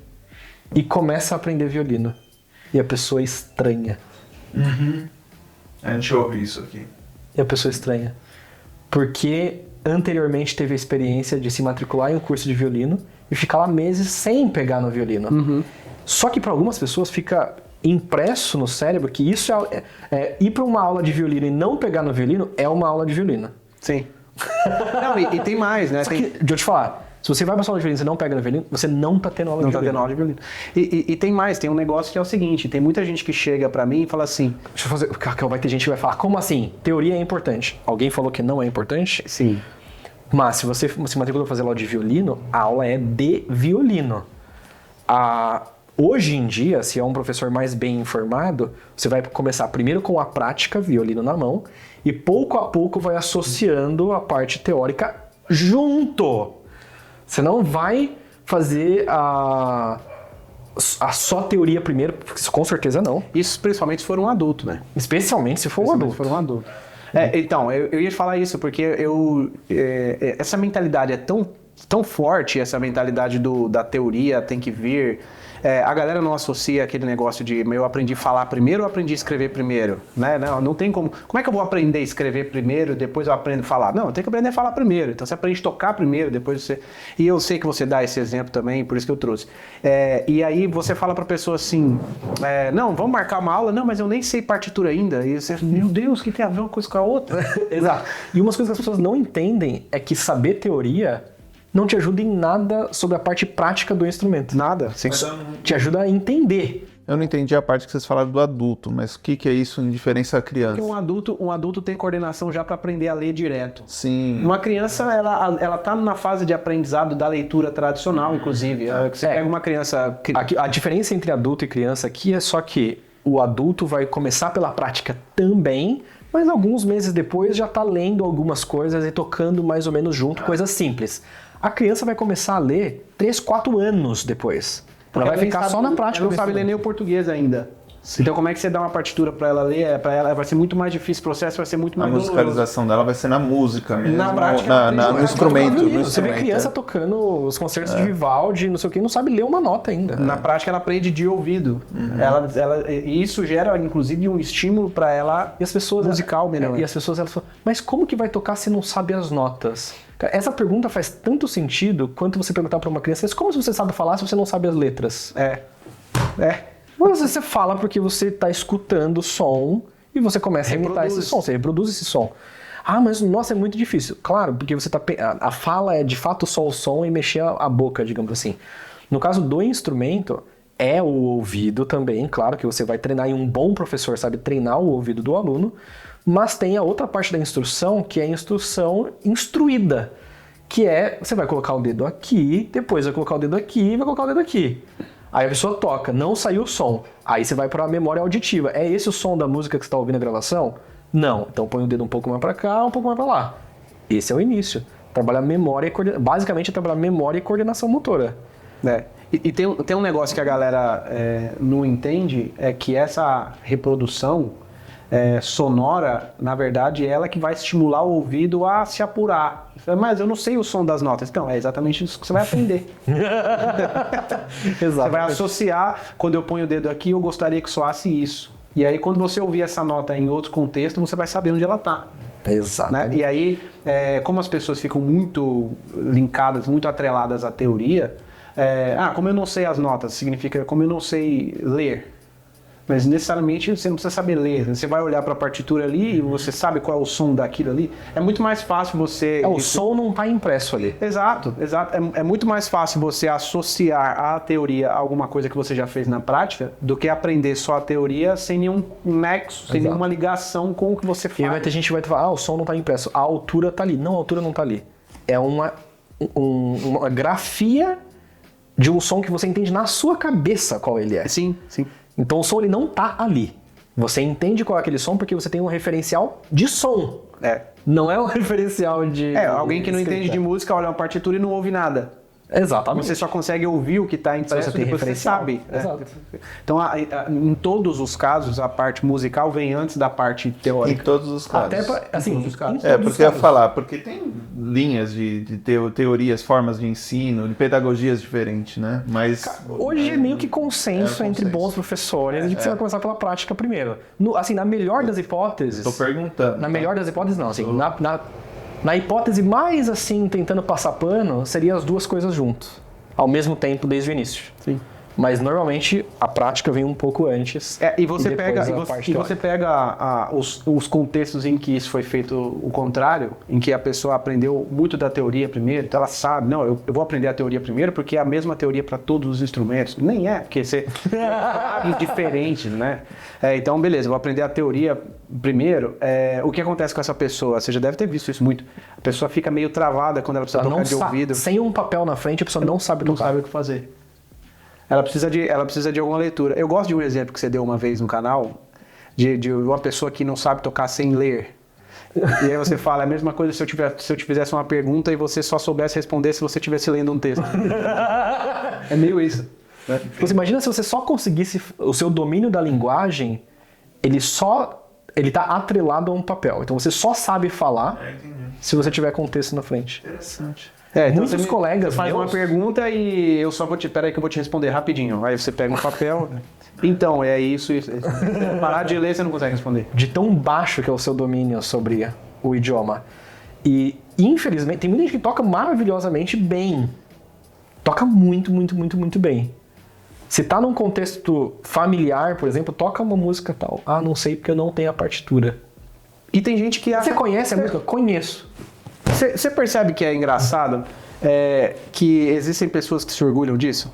e começa a aprender violino. E a pessoa estranha. Uhum. A gente ouve isso aqui. E a pessoa estranha. Porque anteriormente teve a experiência de se matricular em um curso de violino e ficar lá meses sem pegar no violino. Uhum. Só que para algumas pessoas fica impresso no cérebro que isso ir para uma aula de violino e não pegar no violino é uma aula de violino. Sim. Não, e tem mais, né? Deixa eu te falar, se você vai para aula de violino e você não pega no violino, você não tá tendo aula de violino. Não tá tendo aula de violino. E tem mais, tem um negócio que é o seguinte, tem muita gente que chega pra mim e fala assim... Deixa eu fazer... Vai ter gente que vai falar, como assim? Teoria é importante. Alguém falou que não é importante? Sim. Mas se você se matriculou para fazer aula de violino, a aula é de violino. Hoje em dia, se é um professor mais bem informado, você vai começar primeiro com a prática, violino na mão, e pouco a pouco vai associando a parte teórica junto. Você não vai fazer a só teoria primeiro, com certeza não. Isso principalmente se for um adulto, né? Especialmente se for um adulto. Se for um adulto. Então, eu ia falar isso, porque essa mentalidade é tão forte, essa mentalidade da teoria tem que vir... a galera não associa aquele negócio de eu aprendi a falar primeiro ou aprendi a escrever primeiro, né? Não tem como... Como é que eu vou aprender a escrever primeiro, depois eu aprendo a falar? Não, eu tenho que aprender a falar primeiro. Então você aprende a tocar primeiro, depois você... E eu sei que você dá esse exemplo também, por isso que eu trouxe. E aí você fala pra pessoa assim, não, vamos marcar uma aula? Não, mas eu nem sei partitura ainda. E você, meu Deus, o que tem a ver uma coisa com a outra? Exato. E umas coisas que as pessoas não entendem é que saber teoria não te ajuda em nada sobre a parte prática do instrumento. Nada. Sim. Te ajuda a entender. Eu não entendi a parte que vocês falaram do adulto, mas o que é isso em diferença à criança? Porque um adulto tem coordenação já para aprender a ler direto. Sim. Uma criança, ela tá na fase de aprendizado da leitura tradicional, inclusive. Você pega uma criança... A diferença entre adulto e criança aqui é só que o adulto vai começar pela prática também, mas alguns meses depois já tá lendo algumas coisas e tocando mais ou menos junto, coisas simples. A criança vai começar a ler 3, 4 anos depois. Ela vai ficar só na prática. Ela não sabe ler nem o português ainda. Então como é que você dá uma partitura para ela ler? Para ela vai ser muito mais difícil, o processo vai ser muito mais doloroso. A musicalização dela vai ser na música mesmo, Na prática, no instrumento. Você vê criança tocando os concertos de Vivaldi, não sei o que, não sabe ler uma nota ainda. Na prática ela aprende de ouvido. E isso gera inclusive um estímulo para ela E as pessoas musical melhor. E as pessoas elas falam, mas como que vai tocar se não sabe as notas? Cara, essa pergunta faz tanto sentido quanto você perguntar para uma criança, mas como você sabe falar se você não sabe as letras? Mas você fala porque você está escutando o som e você começa a imitar esse som, você reproduz esse som. Ah, mas nossa, é muito difícil. Claro, porque você a fala é de fato só o som e mexer a boca, digamos assim. No caso do instrumento, é o ouvido também, claro que você vai treinar, e um bom professor sabe treinar o ouvido do aluno, mas tem a outra parte da instrução, que é a instrução instruída, que é, você vai colocar o dedo aqui, depois vai colocar o dedo aqui e vai colocar o dedo aqui. Aí a pessoa toca, não saiu o som. Aí você vai para a memória auditiva. É esse o som da música que você está ouvindo na gravação? Não. Então põe o dedo um pouco mais para cá, um pouco mais para lá. Esse é o início. Trabalhar memória e basicamente é trabalhar memória e coordenação motora. E tem um negócio que a galera não entende, é que essa reprodução sonora, na verdade, é ela que vai estimular o ouvido a se apurar. Mas eu não sei o som das notas. Então, é exatamente isso que você vai aprender. Você vai associar, quando eu ponho o dedo aqui, eu gostaria que soasse isso. E aí, quando você ouvir essa nota em outro contexto, você vai saber onde ela está. Exato. Né? E aí, como as pessoas ficam muito linkadas, muito atreladas à teoria, como eu não sei as notas, significa como eu não sei ler. Mas necessariamente você não precisa saber ler. Você vai olhar para a partitura ali e você sabe qual é o som daquilo ali. É muito mais fácil você... o som não está impresso ali. Exato. É muito mais fácil você associar a teoria a alguma coisa que você já fez na prática do que aprender só a teoria sem nenhum nexo, sem nenhuma ligação com o que você faz. E vai ter gente que vai falar, o som não está impresso, a altura está ali. Não, a altura não está ali. É uma grafia de um som que você entende na sua cabeça qual ele é. Sim, sim. Então o som ele não tá ali. Você entende qual é aquele som porque você tem um referencial de som. Não é um referencial de... alguém que não entende de música olha uma partitura e não ouve nada. Exatamente. Você só consegue ouvir o que está impresso e depois você sabe. Exato. Então, em todos os casos, a parte musical vem antes da parte teórica. Em todos os casos. Até assim, todos os casos. Porque eu ia falar, porque tem linhas de teorias, formas de ensino, de pedagogias diferentes, né? Mas hoje é meio que consenso entre bons professores de que você vai começar pela prática primeiro. Na melhor das hipóteses... Estou perguntando. Na melhor das hipóteses, não. Assim, na hipótese mais assim, tentando passar pano, seriam as duas coisas juntas, ao mesmo tempo, desde o início. Sim. Mas normalmente a prática vem um pouco antes. E você pega os contextos em que isso foi feito o contrário, em que a pessoa aprendeu muito da teoria primeiro, então ela sabe, não, eu vou aprender a teoria primeiro porque é a mesma teoria para todos os instrumentos. Nem é, porque você é diferente, né? Então, beleza, eu vou aprender a teoria primeiro. O que acontece com essa pessoa? Você já deve ter visto isso muito. A pessoa fica meio travada quando ela precisa tocar de ouvido. Sem um papel na frente, a pessoa não sabe tocar. Não sabe o que fazer. Ela precisa de alguma leitura. Eu gosto de um exemplo que você deu uma vez no canal, de uma pessoa que não sabe tocar sem ler. E aí você fala, é a mesma coisa se eu te fizesse uma pergunta e você só soubesse responder se você estivesse lendo um texto. É meio isso. Né? Você imagina se você só conseguisse o seu domínio da linguagem, ele está atrelado a um papel. Então você só sabe falar se você tiver contexto na frente. Interessante. Então muitos colegas faz uma pergunta e eu só vou peraí que eu vou te responder rapidinho. Aí você pega um papel. Então, é isso. Parar de ler, você não consegue responder. De tão baixo que é o seu domínio sobre o idioma. E, infelizmente, tem muita gente que toca maravilhosamente bem. Toca muito, muito, muito, muito bem. Se tá num contexto familiar, por exemplo, toca uma música tal. Ah, não sei porque eu não tenho a partitura. E tem gente que... Você conhece a música? Conheço. Você percebe que é engraçado que existem pessoas que se orgulham disso?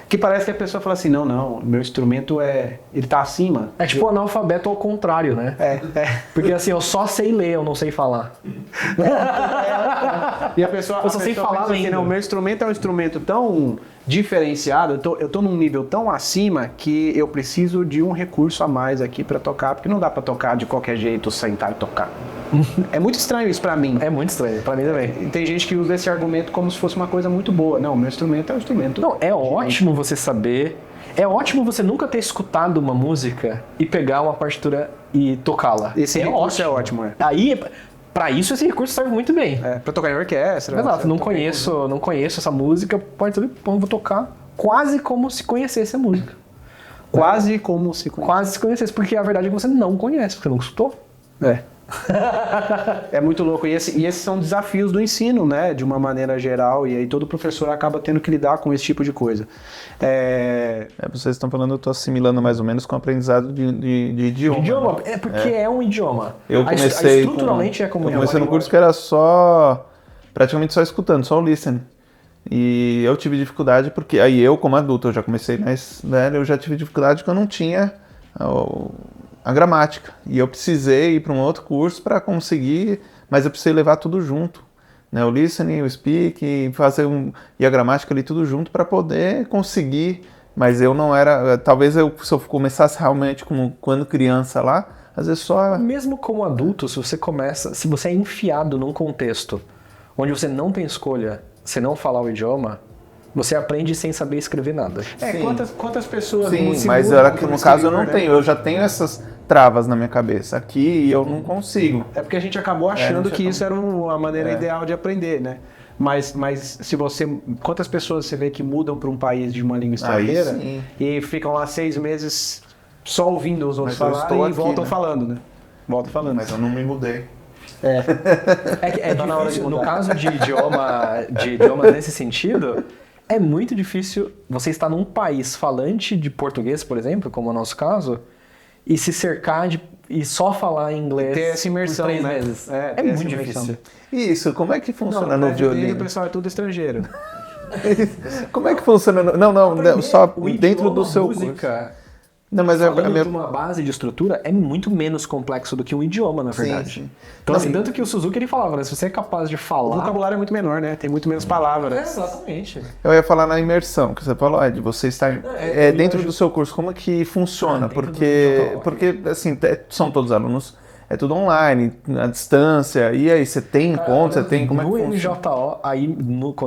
Que parece que a pessoa fala assim, não, meu instrumento ele tá acima. É tipo analfabeto ao contrário, né? Porque assim, eu só sei ler, eu não sei falar. E a pessoa, eu só sei falar assim, não, meu instrumento é um instrumento tão diferenciado, eu tô num nível tão acima que eu preciso de um recurso a mais aqui para tocar, porque não dá para tocar de qualquer jeito, sentar e tocar. É muito estranho isso para mim. É muito estranho, pra mim também. E tem gente que usa esse argumento como se fosse uma coisa muito boa. Não, meu instrumento é um instrumento. Não, é ótimo você saber. É ótimo você nunca ter escutado uma música e pegar uma partitura e tocá-la. Esse recurso é ótimo, é. Aí, pra isso, esse recurso serve muito bem. É, pra tocar em orquestra. Exato, não conheço essa música, partitura, vou tocar quase como se conhecesse a música. Quase como se conhece. Quase se conhecesse, porque a verdade é que você não conhece, porque você nunca escutou. É. É muito louco. E esses são desafios do ensino, né? De uma maneira geral. E aí todo professor acaba tendo que lidar com esse tipo de coisa. Vocês estão falando, eu estou assimilando mais ou menos com o aprendizado de idioma. Idioma, né? é porque é um idioma. Eu comecei estruturalmente é como eu comecei no curso que era praticamente só escutando, só o listening. E eu tive dificuldade porque, aí eu como adulto, eu já comecei mais velho, eu já tive dificuldade porque eu não tinha a gramática. E eu precisei ir para um outro curso para conseguir, mas eu precisei levar tudo junto. Né? O listening, o speak, e a gramática ali tudo junto para poder conseguir. Mas eu não era, talvez se eu começasse realmente como quando criança lá, às vezes só... Mesmo como adulto, se você é enfiado num contexto onde você não tem escolha, você não falar o idioma, você aprende sem saber escrever nada. Quantas pessoas... Sim, mas era que no caso eu não tenho, eu já tenho essas travas na minha cabeça aqui e eu não consigo. É porque a gente acabou achando que isso era a maneira ideal de aprender, né? Mas se quantas pessoas você vê que mudam para um país de uma língua estrangeira e ficam lá 6 meses só ouvindo os outros falar e voltam falando, né? Voltam falando. Mas eu não me mudei. Difícil, no caso de idiomas nesse sentido, é muito difícil você estar num país falante de português, por exemplo, como é o nosso caso, e se cercar e só falar inglês ter essa imersão, por 3 né? meses. É muito difícil. Isso, como é que funciona no violino? O pessoal é tudo estrangeiro. Como é que funciona? Não, só dentro do seu música. Não, mas Falando de uma base de estrutura, é muito menos complexo do que um idioma, na verdade. Sim. Então, assim, tanto que o Suzuki ele falava, né? Se você é capaz de falar... O vocabulário é muito menor, né? Tem muito menos palavras. Exatamente. Eu ia falar na imersão, que você falou, de você estar dentro do seu curso, como é que funciona? Porque assim, são todos alunos, é tudo online, à distância, e aí você tem encontro, você tem... Como é que no funciona?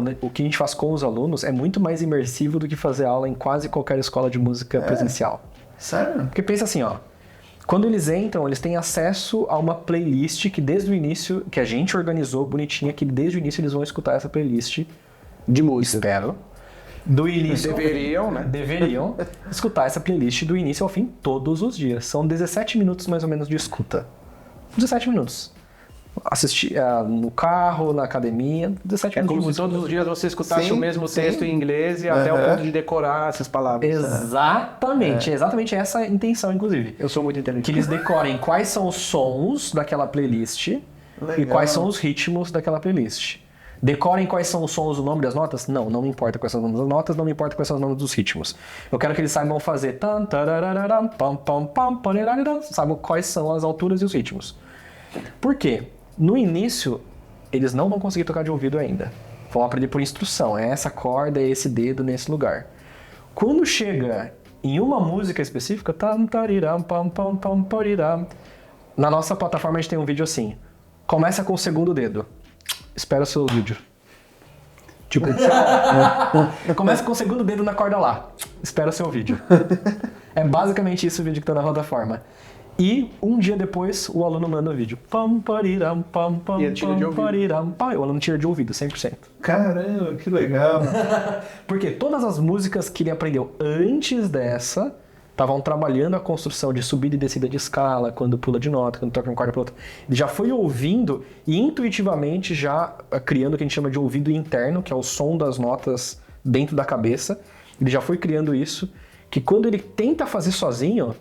MJO, o que a gente faz com os alunos é muito mais imersivo do que fazer aula em quase qualquer escola de música presencial. Sério? Porque pensa assim, quando eles entram, eles têm acesso a uma playlist que desde o início, que a gente organizou bonitinha, que desde o início eles vão escutar essa playlist De música. Espero. Do início. Deveriam, né? Deveriam escutar essa playlist do início ao fim todos os dias. São 17 minutos mais ou menos de escuta. 17 minutos. Assistir no carro, na academia, 17 minutos. É como de se música. todos os dias você escutasse Sim, o mesmo sim. texto em inglês e até o ponto de decorar essas palavras. Exatamente. Exatamente essa a intenção, inclusive. Eu sou muito inteligente. Que eles decorem quais são os sons daquela playlist e quais são os ritmos daquela playlist. Decorem quais são os sons, o nome das notas? Não me importa quais são os nomes das notas, não me importa quais são os nomes dos ritmos. Eu quero que eles saibam fazer saibam quais são as alturas e os ritmos. Por quê? No início, eles não vão conseguir tocar de ouvido ainda. Vão aprender por instrução. É essa corda, é esse dedo nesse lugar. Quando chega em uma música específica, na nossa plataforma a gente tem um vídeo assim. Começa com o segundo dedo. Espera o seu vídeo. Tipo, começa com o segundo dedo na corda lá. Espera o seu vídeo. É basicamente isso o vídeo que tá na plataforma. E um dia depois, o aluno manda o vídeo. E ele tira de ouvido. O aluno tira de ouvido, 100%. Caramba, que legal. Porque todas as músicas que ele aprendeu antes dessa estavam trabalhando a construção de subida e descida de escala, quando pula de nota, quando toca uma corda para outra. Ele já foi ouvindo e intuitivamente já criando o que a gente chama de ouvido interno, que é o som das notas dentro da cabeça. Ele já foi criando isso, que quando ele tenta fazer sozinho,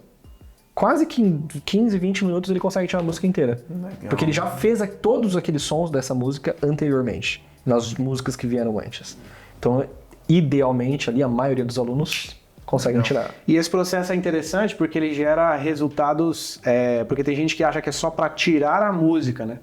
quase que em 15, 20 minutos ele consegue tirar a música inteira. Legal. Porque ele já fez todos aqueles sons dessa música anteriormente, nas músicas que vieram antes. Então, idealmente, ali a maioria dos alunos conseguem tirar. E esse processo é interessante porque ele gera resultados... porque tem gente que acha que é só para tirar a música, né?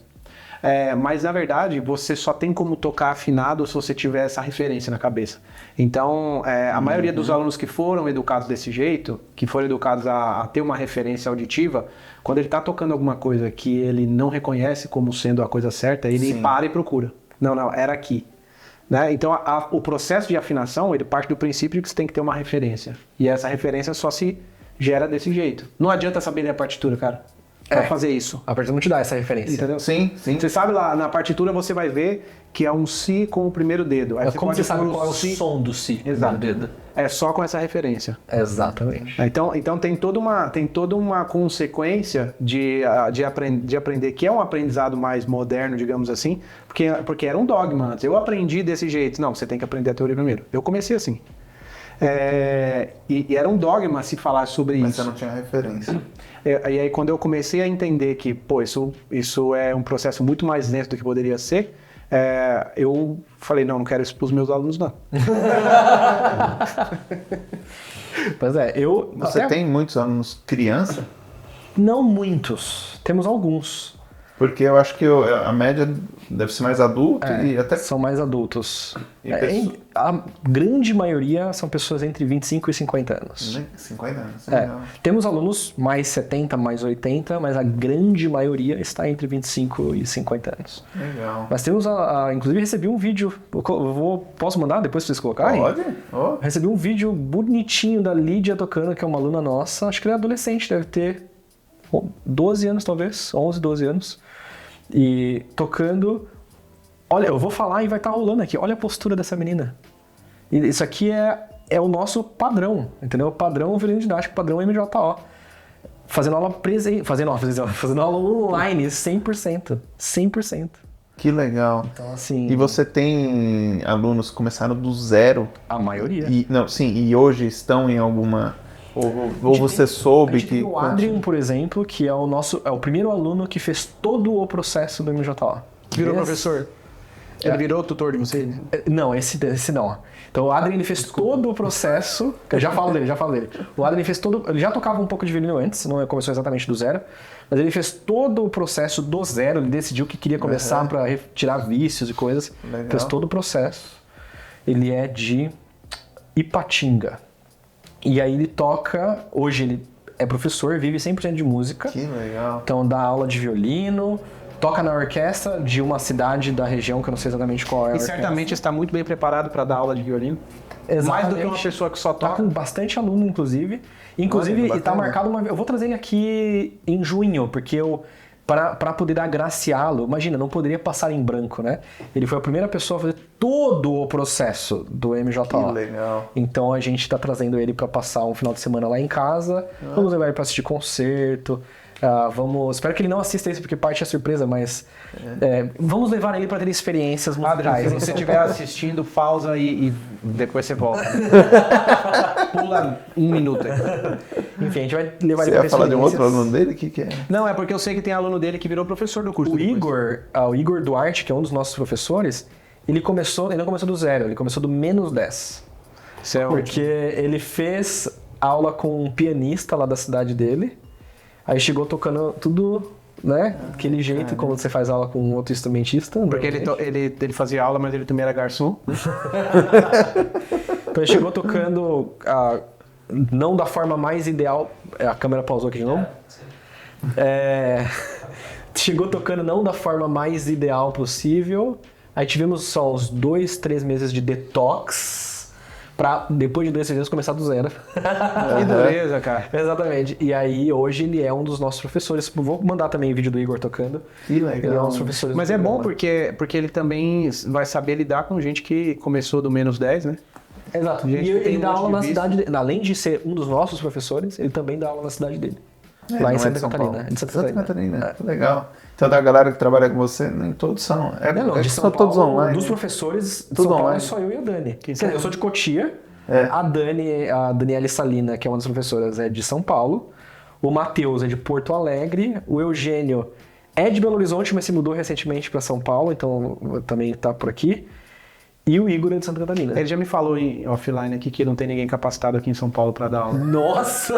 Mas, na verdade, você só tem como tocar afinado se você tiver essa referência na cabeça. Então, a maioria dos alunos que foram educados desse jeito, que foram educados a ter uma referência auditiva, quando ele está tocando alguma coisa que ele não reconhece como sendo a coisa certa, ele para e procura. Não, era aqui. Né? Então, o processo de afinação, ele parte do princípio que você tem que ter uma referência. E essa referência só se gera desse jeito. Não adianta saber ler a partitura, cara. Pra fazer isso. A partitura não te dá essa referência. Entendeu? Sim. Você sabe lá, na partitura você vai ver que é um Si com o primeiro dedo. Aí Como você sabe pôr qual é o som do Si? Exato. do dedo? É só com essa referência. Exatamente. Então tem toda uma consequência de aprender, que é um aprendizado mais moderno, digamos assim, porque era um dogma antes. Eu aprendi desse jeito. Não, você tem que aprender a teoria primeiro. Eu comecei assim. E era um dogma se falar sobre Mas isso. você não tinha referência. E aí quando eu comecei a entender que, isso é um processo muito mais lento do que poderia ser, eu falei, não quero isso para os meus alunos, não. Pois é, Você tem muitos alunos criança? Não muitos, temos alguns. Porque eu acho que a média deve ser mais adulto e até... São mais adultos. E A grande maioria são pessoas entre 25 e 50 anos. 50 anos. Temos alunos mais 70, mais 80, mas a grande maioria está entre 25 e 50 anos. Legal. Mas temos, inclusive recebi um vídeo, posso mandar depois pra vocês colocarem? Pode? Oh. Recebi um vídeo bonitinho da Lídia tocando, que é uma aluna nossa, acho que ela é adolescente, deve ter 12 anos talvez, 11, 12 anos. E tocando, olha, eu vou falar e vai estar rolando aqui, olha a postura dessa menina. E isso aqui é o nosso padrão, entendeu? O padrão violino didático, padrão MJO. Fazendo aula fazendo aula online, 100%. 100%. Que legal. Então, assim... E você tem alunos que começaram do zero? A maioria. E hoje estão em alguma... Ou você soube que... O Adrian, por exemplo, que é o primeiro aluno que fez todo o processo do MJO. Virou professor? Ele virou tutor de vocês? Não, esse não. Então o Adrian ele fez todo o processo. Eu já falo dele. O Adrian fez todo. Ele já tocava um pouco de violino antes, não começou exatamente do zero. Mas ele fez todo o processo do zero. Ele decidiu que queria começar para retirar vícios e coisas. Legal. Fez todo o processo. Ele é de Ipatinga. E aí ele toca. Hoje ele é professor, vive 100% de música. Que legal. Então dá aula de violino. Toca na orquestra de uma cidade da região, que eu não sei exatamente qual é a E certamente está muito bem preparado para dar aula de violino. Exatamente. Mais do que uma pessoa que só Tá toca. com bastante aluno, inclusive. Inclusive, Olha, está marcado eu vou trazer ele aqui em junho, porque para poder agraciá-lo, imagina, não poderia passar em branco, né? Ele foi a primeira pessoa a fazer todo o processo do MJO. Que legal. Então a gente está trazendo ele para passar um final de semana lá em casa. Vamos levar ele para assistir concerto. Espero que ele não assista isso porque parte é surpresa, mas vamos levar ele para ter experiências musicais. Adrian, se você estiver assistindo, pausa e depois você volta. Pula 1 minuto aí. Enfim, a gente vai levar Você ele para ia falar de um outro experiências. aluno dele? O que é? Não, é porque eu sei que tem aluno dele que virou professor do curso. O depois. Igor Duarte, que é um dos nossos professores, ele não começou do zero, ele começou do -10. Isso é Porque ele fez aula com um pianista lá da cidade dele, aí chegou tocando tudo, né? Aquele jeito como você faz aula com outro instrumentista. Porque ele fazia aula, mas ele também era garçom. Então ele chegou tocando não da forma mais ideal. A câmera pausou aqui de novo. Chegou tocando não da forma mais ideal possível. Aí tivemos só uns 2, 3 meses de detox pra depois de 2, 3 meses começar do zero. Que dureza, cara. Exatamente. E aí hoje ele é um dos nossos professores. Vou mandar também o vídeo do Igor tocando. Que legal. Ele é um dos professores. Mas do é bom programa. porque ele também vai saber lidar com gente que começou do -10, né? Exato. Gente E que tem ele um dá monte aula de na vício. cidade dele. Além de ser um dos nossos professores, ele também dá aula na cidade dele. Lá não em é Santa de São Catarina. Paulo. Em Santa Santa Catarina. Catarina. Legal. Então da galera que trabalha com você, nem todos são. Não, de são São todos Paulo, online. dos professores, de Tudo São Paulo online. é só eu e a Dani. Quer dizer, são? eu sou de Cotia, É. a Daniele Salina, que é uma das professoras, é de São Paulo, o Matheus é de Porto Alegre, o Eugênio é de Belo Horizonte, mas se mudou recentemente para São Paulo, então também está por aqui, e o Igor é de Santa Catarina. Ele já me falou em offline aqui que não tem ninguém capacitado aqui em São Paulo pra dar aula. Nossa!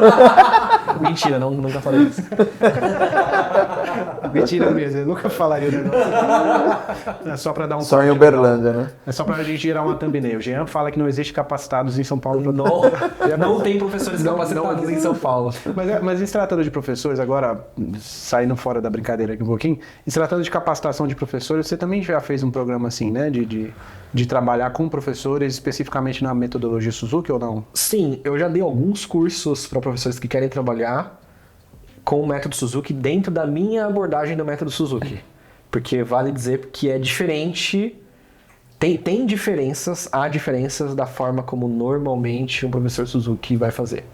Mentira, nunca falei isso. Mentira mesmo, eu nunca falaria o negócio. É só pra dar um Só em toque Uberlândia, né? É só pra gente gerar uma thumbnail. O Jean fala que não existe capacitados em São Paulo. Não tem professores capacitados em São Paulo. Mas em se tratando de professores, agora saindo fora da brincadeira aqui um pouquinho, em se tratando de capacitação de professores, você também já fez um programa assim, né? De trabalhar com professores, especificamente na metodologia Suzuki ou não? Sim, eu já dei alguns cursos para professores que querem trabalhar com o método Suzuki dentro da minha abordagem do método Suzuki. Porque vale dizer que é diferente, tem diferenças, há diferenças da forma como normalmente um professor Suzuki vai fazer.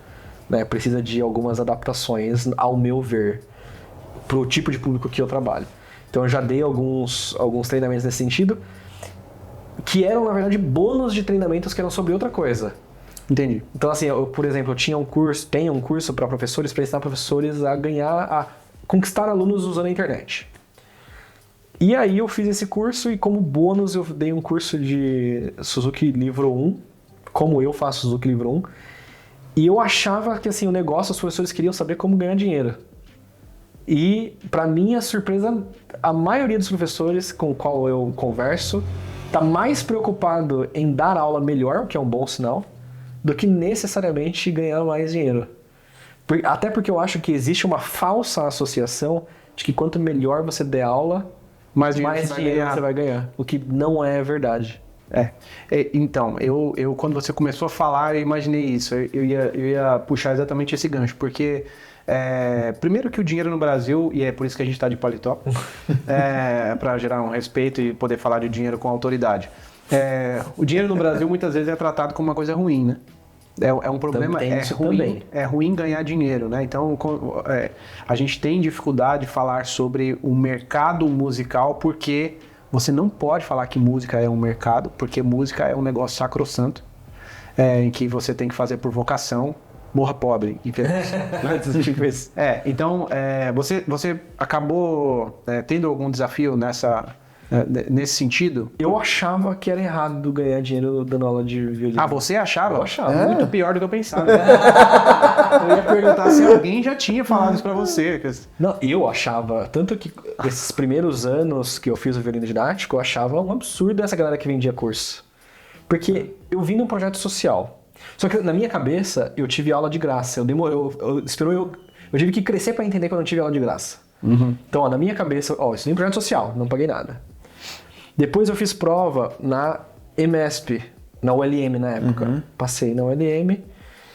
Né? Precisa de algumas adaptações, ao meu ver, para o tipo de público que eu trabalho. Então eu já dei alguns treinamentos nesse sentido, que eram, na verdade, bônus de treinamentos que eram sobre outra coisa. Entendi. Então, assim, por exemplo, tenho um curso para professores, para ensinar professores a conquistar alunos usando a internet. E aí eu fiz esse curso e como bônus eu dei um curso de Suzuki Livro 1, como eu faço Suzuki Livro 1, e eu achava que, assim, o negócio, os professores queriam saber como ganhar dinheiro. E, para minha surpresa, a maioria dos professores com o qual eu converso está mais preocupado em dar aula melhor, o que é um bom sinal, do que necessariamente ganhar mais dinheiro. Até porque eu acho que existe uma falsa associação de que quanto melhor você der aula, mais dinheiro você vai ganhar. O que não é verdade. Então, eu quando você começou a falar, eu imaginei isso. Eu ia puxar exatamente esse gancho, porque primeiro que o dinheiro no Brasil, e é por isso que a gente está de paletó, para gerar um respeito e poder falar de dinheiro com autoridade. O dinheiro no Brasil muitas vezes é tratado como uma coisa ruim, né? É um problema, é ruim ganhar dinheiro, né? Então a gente tem dificuldade de falar sobre o mercado musical porque você não pode falar que música é um mercado, porque música é um negócio sacrossanto, em que você tem que fazer por vocação, morra pobre, infeliz. Então você acabou tendo algum desafio nesse sentido? Eu achava que era errado ganhar dinheiro dando aula de violino. Ah, você achava? Eu achava. Muito pior do que eu pensava. Eu ia perguntar se alguém já tinha falado isso pra você. Não, eu achava. Tanto que esses primeiros anos que eu fiz o violino didático, eu achava um absurdo essa galera que vendia curso. Porque eu vim de um projeto social. Só que na minha cabeça, eu tive aula de graça. Eu tive que crescer pra entender que eu não tive aula de graça. Uhum. Então, na minha cabeça, isso é um projeto social, não paguei nada. Depois eu fiz prova na EMESP, na ULM na época. Uhum. Passei na ULM,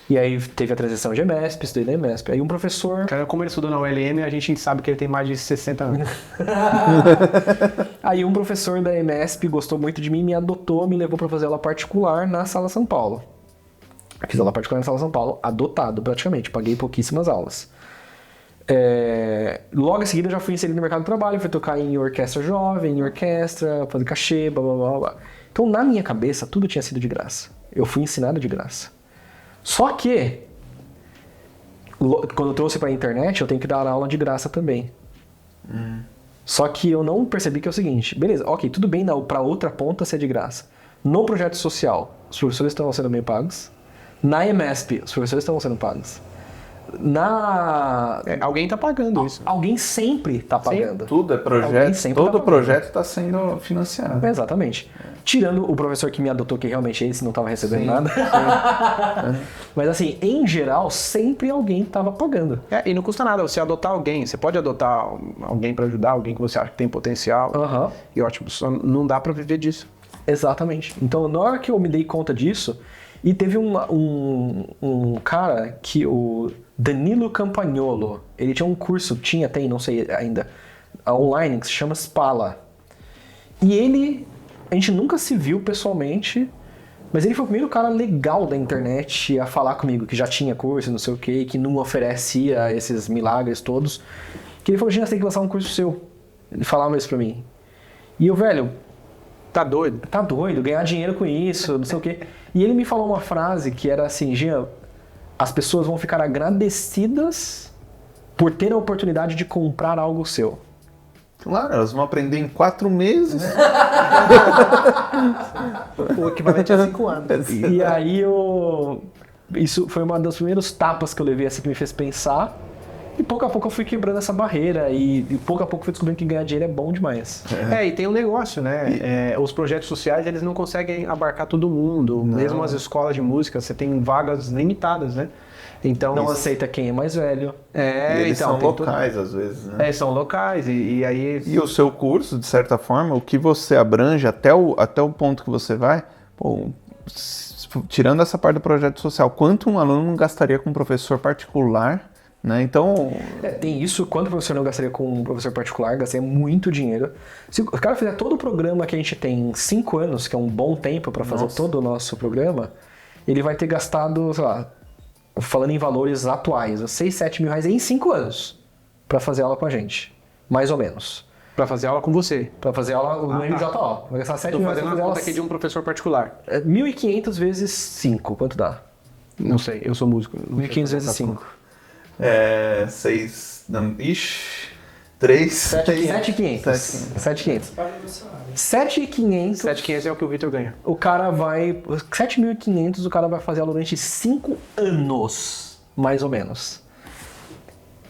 e aí teve a transição de EMESP, estudei na EMESP. Aí um professor... Cara, como ele estudou na ULM, a gente sabe que ele tem mais de 60 anos. Aí um professor da EMESP gostou muito de mim, me adotou, me levou para fazer aula particular na Sala São Paulo. Fiz aula particular na Sala São Paulo, adotado praticamente, paguei pouquíssimas aulas. Logo em seguida eu já fui inserido no mercado de trabalho, fui tocar em orquestra jovem, em orquestra, fazer cachê, blá blá blá blá. Então na minha cabeça tudo tinha sido de graça. Eu fui ensinado de graça. Só que quando eu trouxe pra internet eu tenho que dar aula de graça também. Só que eu não percebi que é o seguinte, beleza, ok, tudo bem pra outra ponta ser de graça. No projeto social, os professores estão sendo bem pagos. Na EMESP, os professores estão sendo pagos. Alguém tá pagando isso. Alguém sempre tá pagando. Sim, tudo é projeto. Todo projeto está sendo financiado. Exatamente. Tirando o professor que me adotou, que realmente esse não estava recebendo nada. Mas assim, em geral, sempre alguém estava pagando. E não custa nada você adotar alguém. Você pode adotar alguém para ajudar, alguém que você acha que tem potencial. Uhum. E ótimo, só não dá para viver disso. Exatamente. Então, na hora que eu me dei conta disso, e teve um cara que o Danilo Campagnolo, ele tinha um curso, tem, não sei ainda, online, que se chama Spala. E a gente nunca se viu pessoalmente, mas ele foi o primeiro cara legal da internet a falar comigo, que já tinha curso, não sei o quê, que não oferecia esses milagres todos. Que ele falou, Gina, você tem que lançar um curso seu. Ele falava isso pra mim. E eu, velho... Tá doido, ganhar dinheiro com isso, não sei o quê. E ele me falou uma frase que era assim, Jean, as pessoas vão ficar agradecidas por ter a oportunidade de comprar algo seu. Claro, elas vão aprender em 4 meses. O equivalente a 5 anos. E aí isso foi uma dos primeiros tapas que eu levei assim que me fez pensar. E pouco a pouco eu fui quebrando essa barreira e pouco a pouco fui descobrindo que ganhar dinheiro é bom demais. E tem um negócio, né? Os projetos sociais, eles não conseguem abarcar todo mundo. Mesmo as escolas de música, você tem vagas limitadas, né? Então, Não aceita quem é mais velho. E eles então, são tem locais, às vezes, né? são locais e aí... E o seu curso, de certa forma, o que você abrange até o ponto que você vai, pô, tirando essa parte do projeto social, quanto um aluno não gastaria com um professor particular, né? Então... Tem isso, quanto professor eu gastaria com um professor particular, gastaria muito dinheiro. Se o cara fizer todo o programa que a gente tem em 5 anos, que é um bom tempo para fazer todo o nosso programa, ele vai ter gastado, sei lá, falando em valores atuais, 6, 7 mil reais em 5 anos para fazer aula com a gente, mais ou menos. Pra fazer aula com você. Para fazer aula no MJO. Vai gastar 7 Tô mil reais fazendo pra uma fazer conta aula. aqui de um professor particular. 1.500 vezes 5, quanto dá? Não sei, eu sou músico. 1.500 vezes 5. 6... Ixi... 3... 7.500. 7.500. 7.500 é o que o Vitor ganha. O cara vai... 7.500 o cara vai fazer aula durante 5 anos, mais ou menos.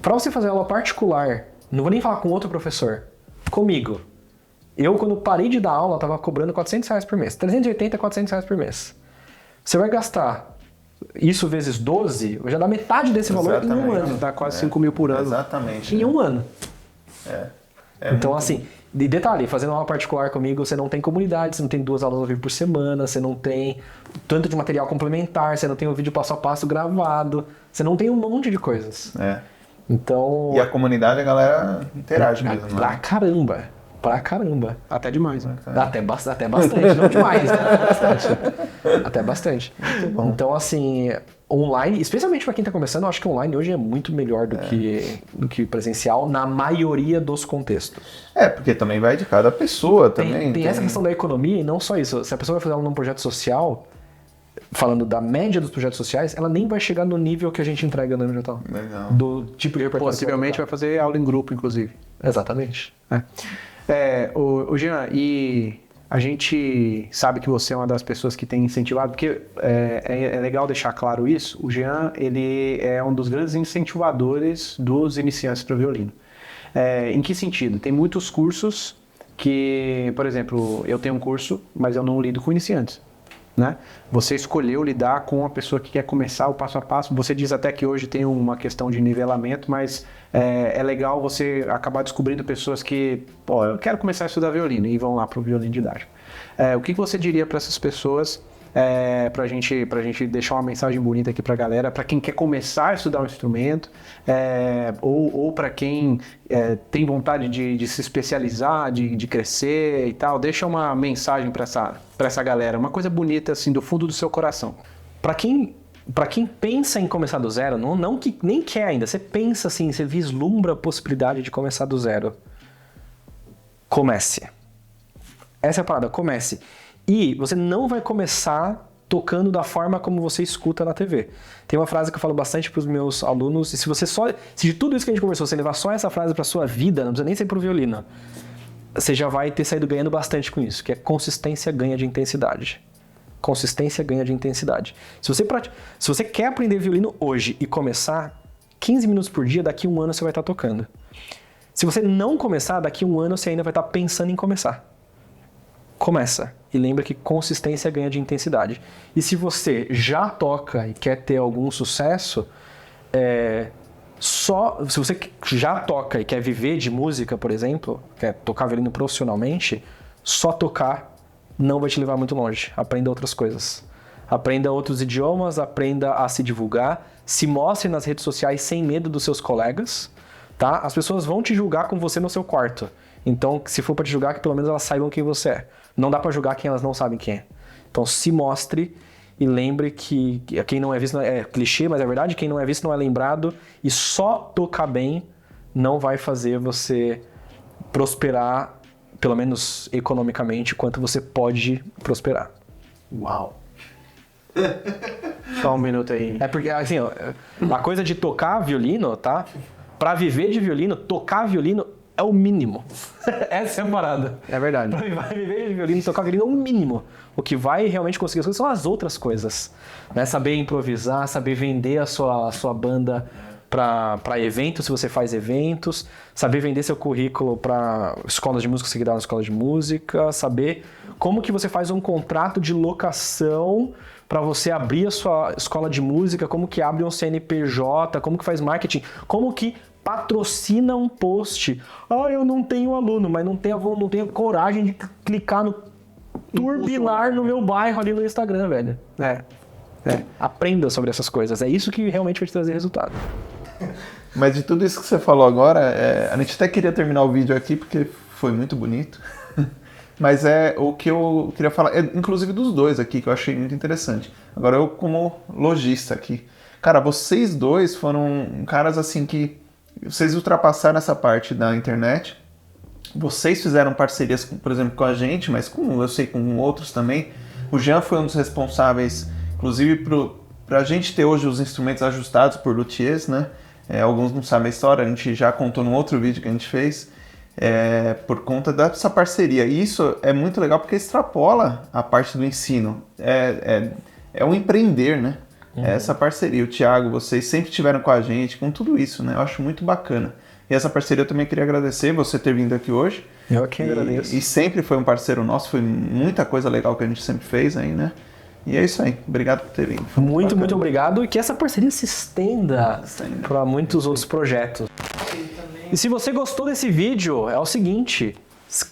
Pra você fazer aula particular, não vou nem falar com outro professor, comigo. Eu, quando parei de dar aula, tava cobrando 400 reais por mês. 380, 400 reais por mês. Você vai gastar isso vezes 12, já dá metade desse valor em um ano. Dá quase 5 mil por ano. Exatamente. Em um ano. Então, muito assim, de detalhe, fazendo aula particular comigo, você não tem comunidade, você não tem 2 aulas ao vivo por semana, você não tem tanto de material complementar, você não tem o vídeo passo a passo gravado, você não tem um monte de coisas. Então... E a comunidade, a galera interage mesmo, Pra né? caramba. Pra caramba. Até demais, né? Até bastante, não demais, né? Até bastante. Então, assim, online, especialmente pra quem tá começando, eu acho que online hoje é muito melhor do que presencial na maioria dos contextos. Porque também vai de cada pessoa também. Tem essa questão da economia e não só isso. Se a pessoa vai fazer aula num projeto social, falando da média dos projetos sociais, ela nem vai chegar no nível que a gente entrega no MJO. Legal. Do tipo de repertório. Possivelmente vai fazer aula em grupo, inclusive. Exatamente. O Jean, e a gente sabe que você é uma das pessoas que tem incentivado, porque é legal deixar claro isso, o Jean, ele é um dos grandes incentivadores dos iniciantes para violino. Em que sentido? Tem muitos cursos que, por exemplo, eu tenho um curso, mas eu não lido com iniciantes. Né? Você escolheu lidar com a pessoa que quer começar o passo a passo. Você diz até que hoje tem uma questão de nivelamento, mas é legal você acabar descobrindo pessoas que, eu quero começar a estudar violino e vão lá para o violino didático. O que você diria para essas pessoas, pra gente deixar uma mensagem bonita aqui para a galera, para quem quer começar a estudar um instrumento, ou para quem tem vontade de se especializar, de crescer e tal, deixa uma mensagem para essa galera, uma coisa bonita assim do fundo do seu coração. Para quem pensa em começar do zero, não que nem quer ainda, você pensa assim, você vislumbra a possibilidade de começar do zero, comece. Essa é a parada, comece. E você não vai começar tocando da forma como você escuta na TV. Tem uma frase que eu falo bastante para os meus alunos, e se de tudo isso que a gente conversou, você levar só essa frase para sua vida, não precisa nem ser pro violino, você já vai ter saído ganhando bastante com isso, que é consistência ganha de intensidade. Consistência ganha de intensidade. Se você quer aprender violino hoje e começar 15 minutos por dia, daqui a um ano você vai estar tocando. Se você não começar, daqui a um ano você ainda vai estar pensando em começar. Começa. E lembra que consistência ganha de intensidade. E se você já toca e quer ter algum sucesso, se você já toca e quer viver de música, por exemplo, quer tocar violino profissionalmente, só tocar não vai te levar muito longe. Aprenda outras coisas. Aprenda outros idiomas, aprenda a se divulgar, se mostre nas redes sociais sem medo dos seus colegas, tá? As pessoas vão te julgar com você no seu quarto. Então, se for para te julgar, que pelo menos elas saibam quem você é. Não dá para julgar quem elas não sabem quem é. Então, se mostre e lembre que quem não é visto é clichê, mas é verdade, quem não é visto não é lembrado, e só tocar bem não vai fazer você prosperar, pelo menos economicamente, quanto você pode prosperar. Uau! Só um minuto aí. É porque, assim, a coisa de tocar violino, tá? Pra viver de violino, tocar violino é o mínimo. Essa é a parada. É verdade. Pra viver de violino, tocar violino é o mínimo. O que vai realmente conseguir as coisas são as outras coisas. Né? Saber improvisar, saber vender a sua banda para eventos, se você faz eventos, saber vender seu currículo para escolas de música, se dá na escola de música, saber como que você faz um contrato de locação para você abrir a sua escola de música, como que abre um CNPJ, como que faz marketing, como que patrocina um post. Eu não tenho aluno, mas não tenho coragem de clicar no turbinar no meu bairro ali no Instagram, velho. Aprenda sobre essas coisas. É isso que realmente vai te trazer resultado. Mas de tudo isso que você falou agora, a gente até queria terminar o vídeo aqui porque foi muito bonito. Mas o que eu queria falar, inclusive dos dois aqui, que eu achei muito interessante. Agora eu como lojista aqui. Cara, vocês dois foram caras assim que vocês ultrapassaram essa parte da internet. Vocês fizeram parcerias, por exemplo, com a gente, mas eu sei com outros também. O Jean foi um dos responsáveis, inclusive, para a gente ter hoje os instrumentos ajustados por luthiers, né? Alguns não sabem a história, a gente já contou num outro vídeo que a gente fez, por conta dessa parceria. E isso é muito legal porque extrapola a parte do ensino. É um empreender, né? Essa parceria. O Thiago, vocês sempre estiveram com a gente, com tudo isso, né? Eu acho muito bacana. E essa parceria eu também queria agradecer você ter vindo aqui hoje. Eu que agradeço. E sempre foi um parceiro nosso, foi muita coisa legal que a gente sempre fez aí, né? E é isso aí. Obrigado por ter vindo. Muito obrigado. E que essa parceria se estenda para muitos outros projetos. E se você gostou desse vídeo, é o seguinte,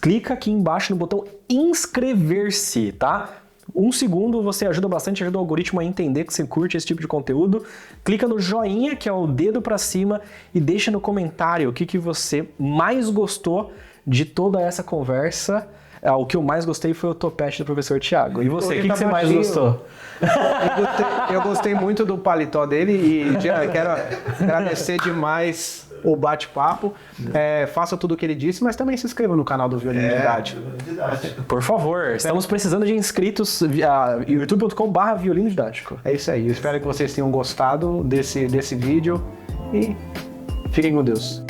clica aqui embaixo no botão inscrever-se, tá? 1 segundo, você ajuda bastante, ajuda o algoritmo a entender que você curte esse tipo de conteúdo. Clica no joinha, que é o dedo pra cima, e deixa no comentário o que você mais gostou de toda essa conversa. O que eu mais gostei foi o topete do professor Thiago. E você, o que você mais gostou? Eu gostei muito do paletó dele e quero agradecer demais o bate-papo. Faça tudo o que ele disse, mas também se inscreva no canal do Violino Didático. Por favor, estamos precisando de inscritos. youtube.com/violino didático. É isso aí. Eu espero que vocês tenham gostado desse vídeo e fiquem com Deus.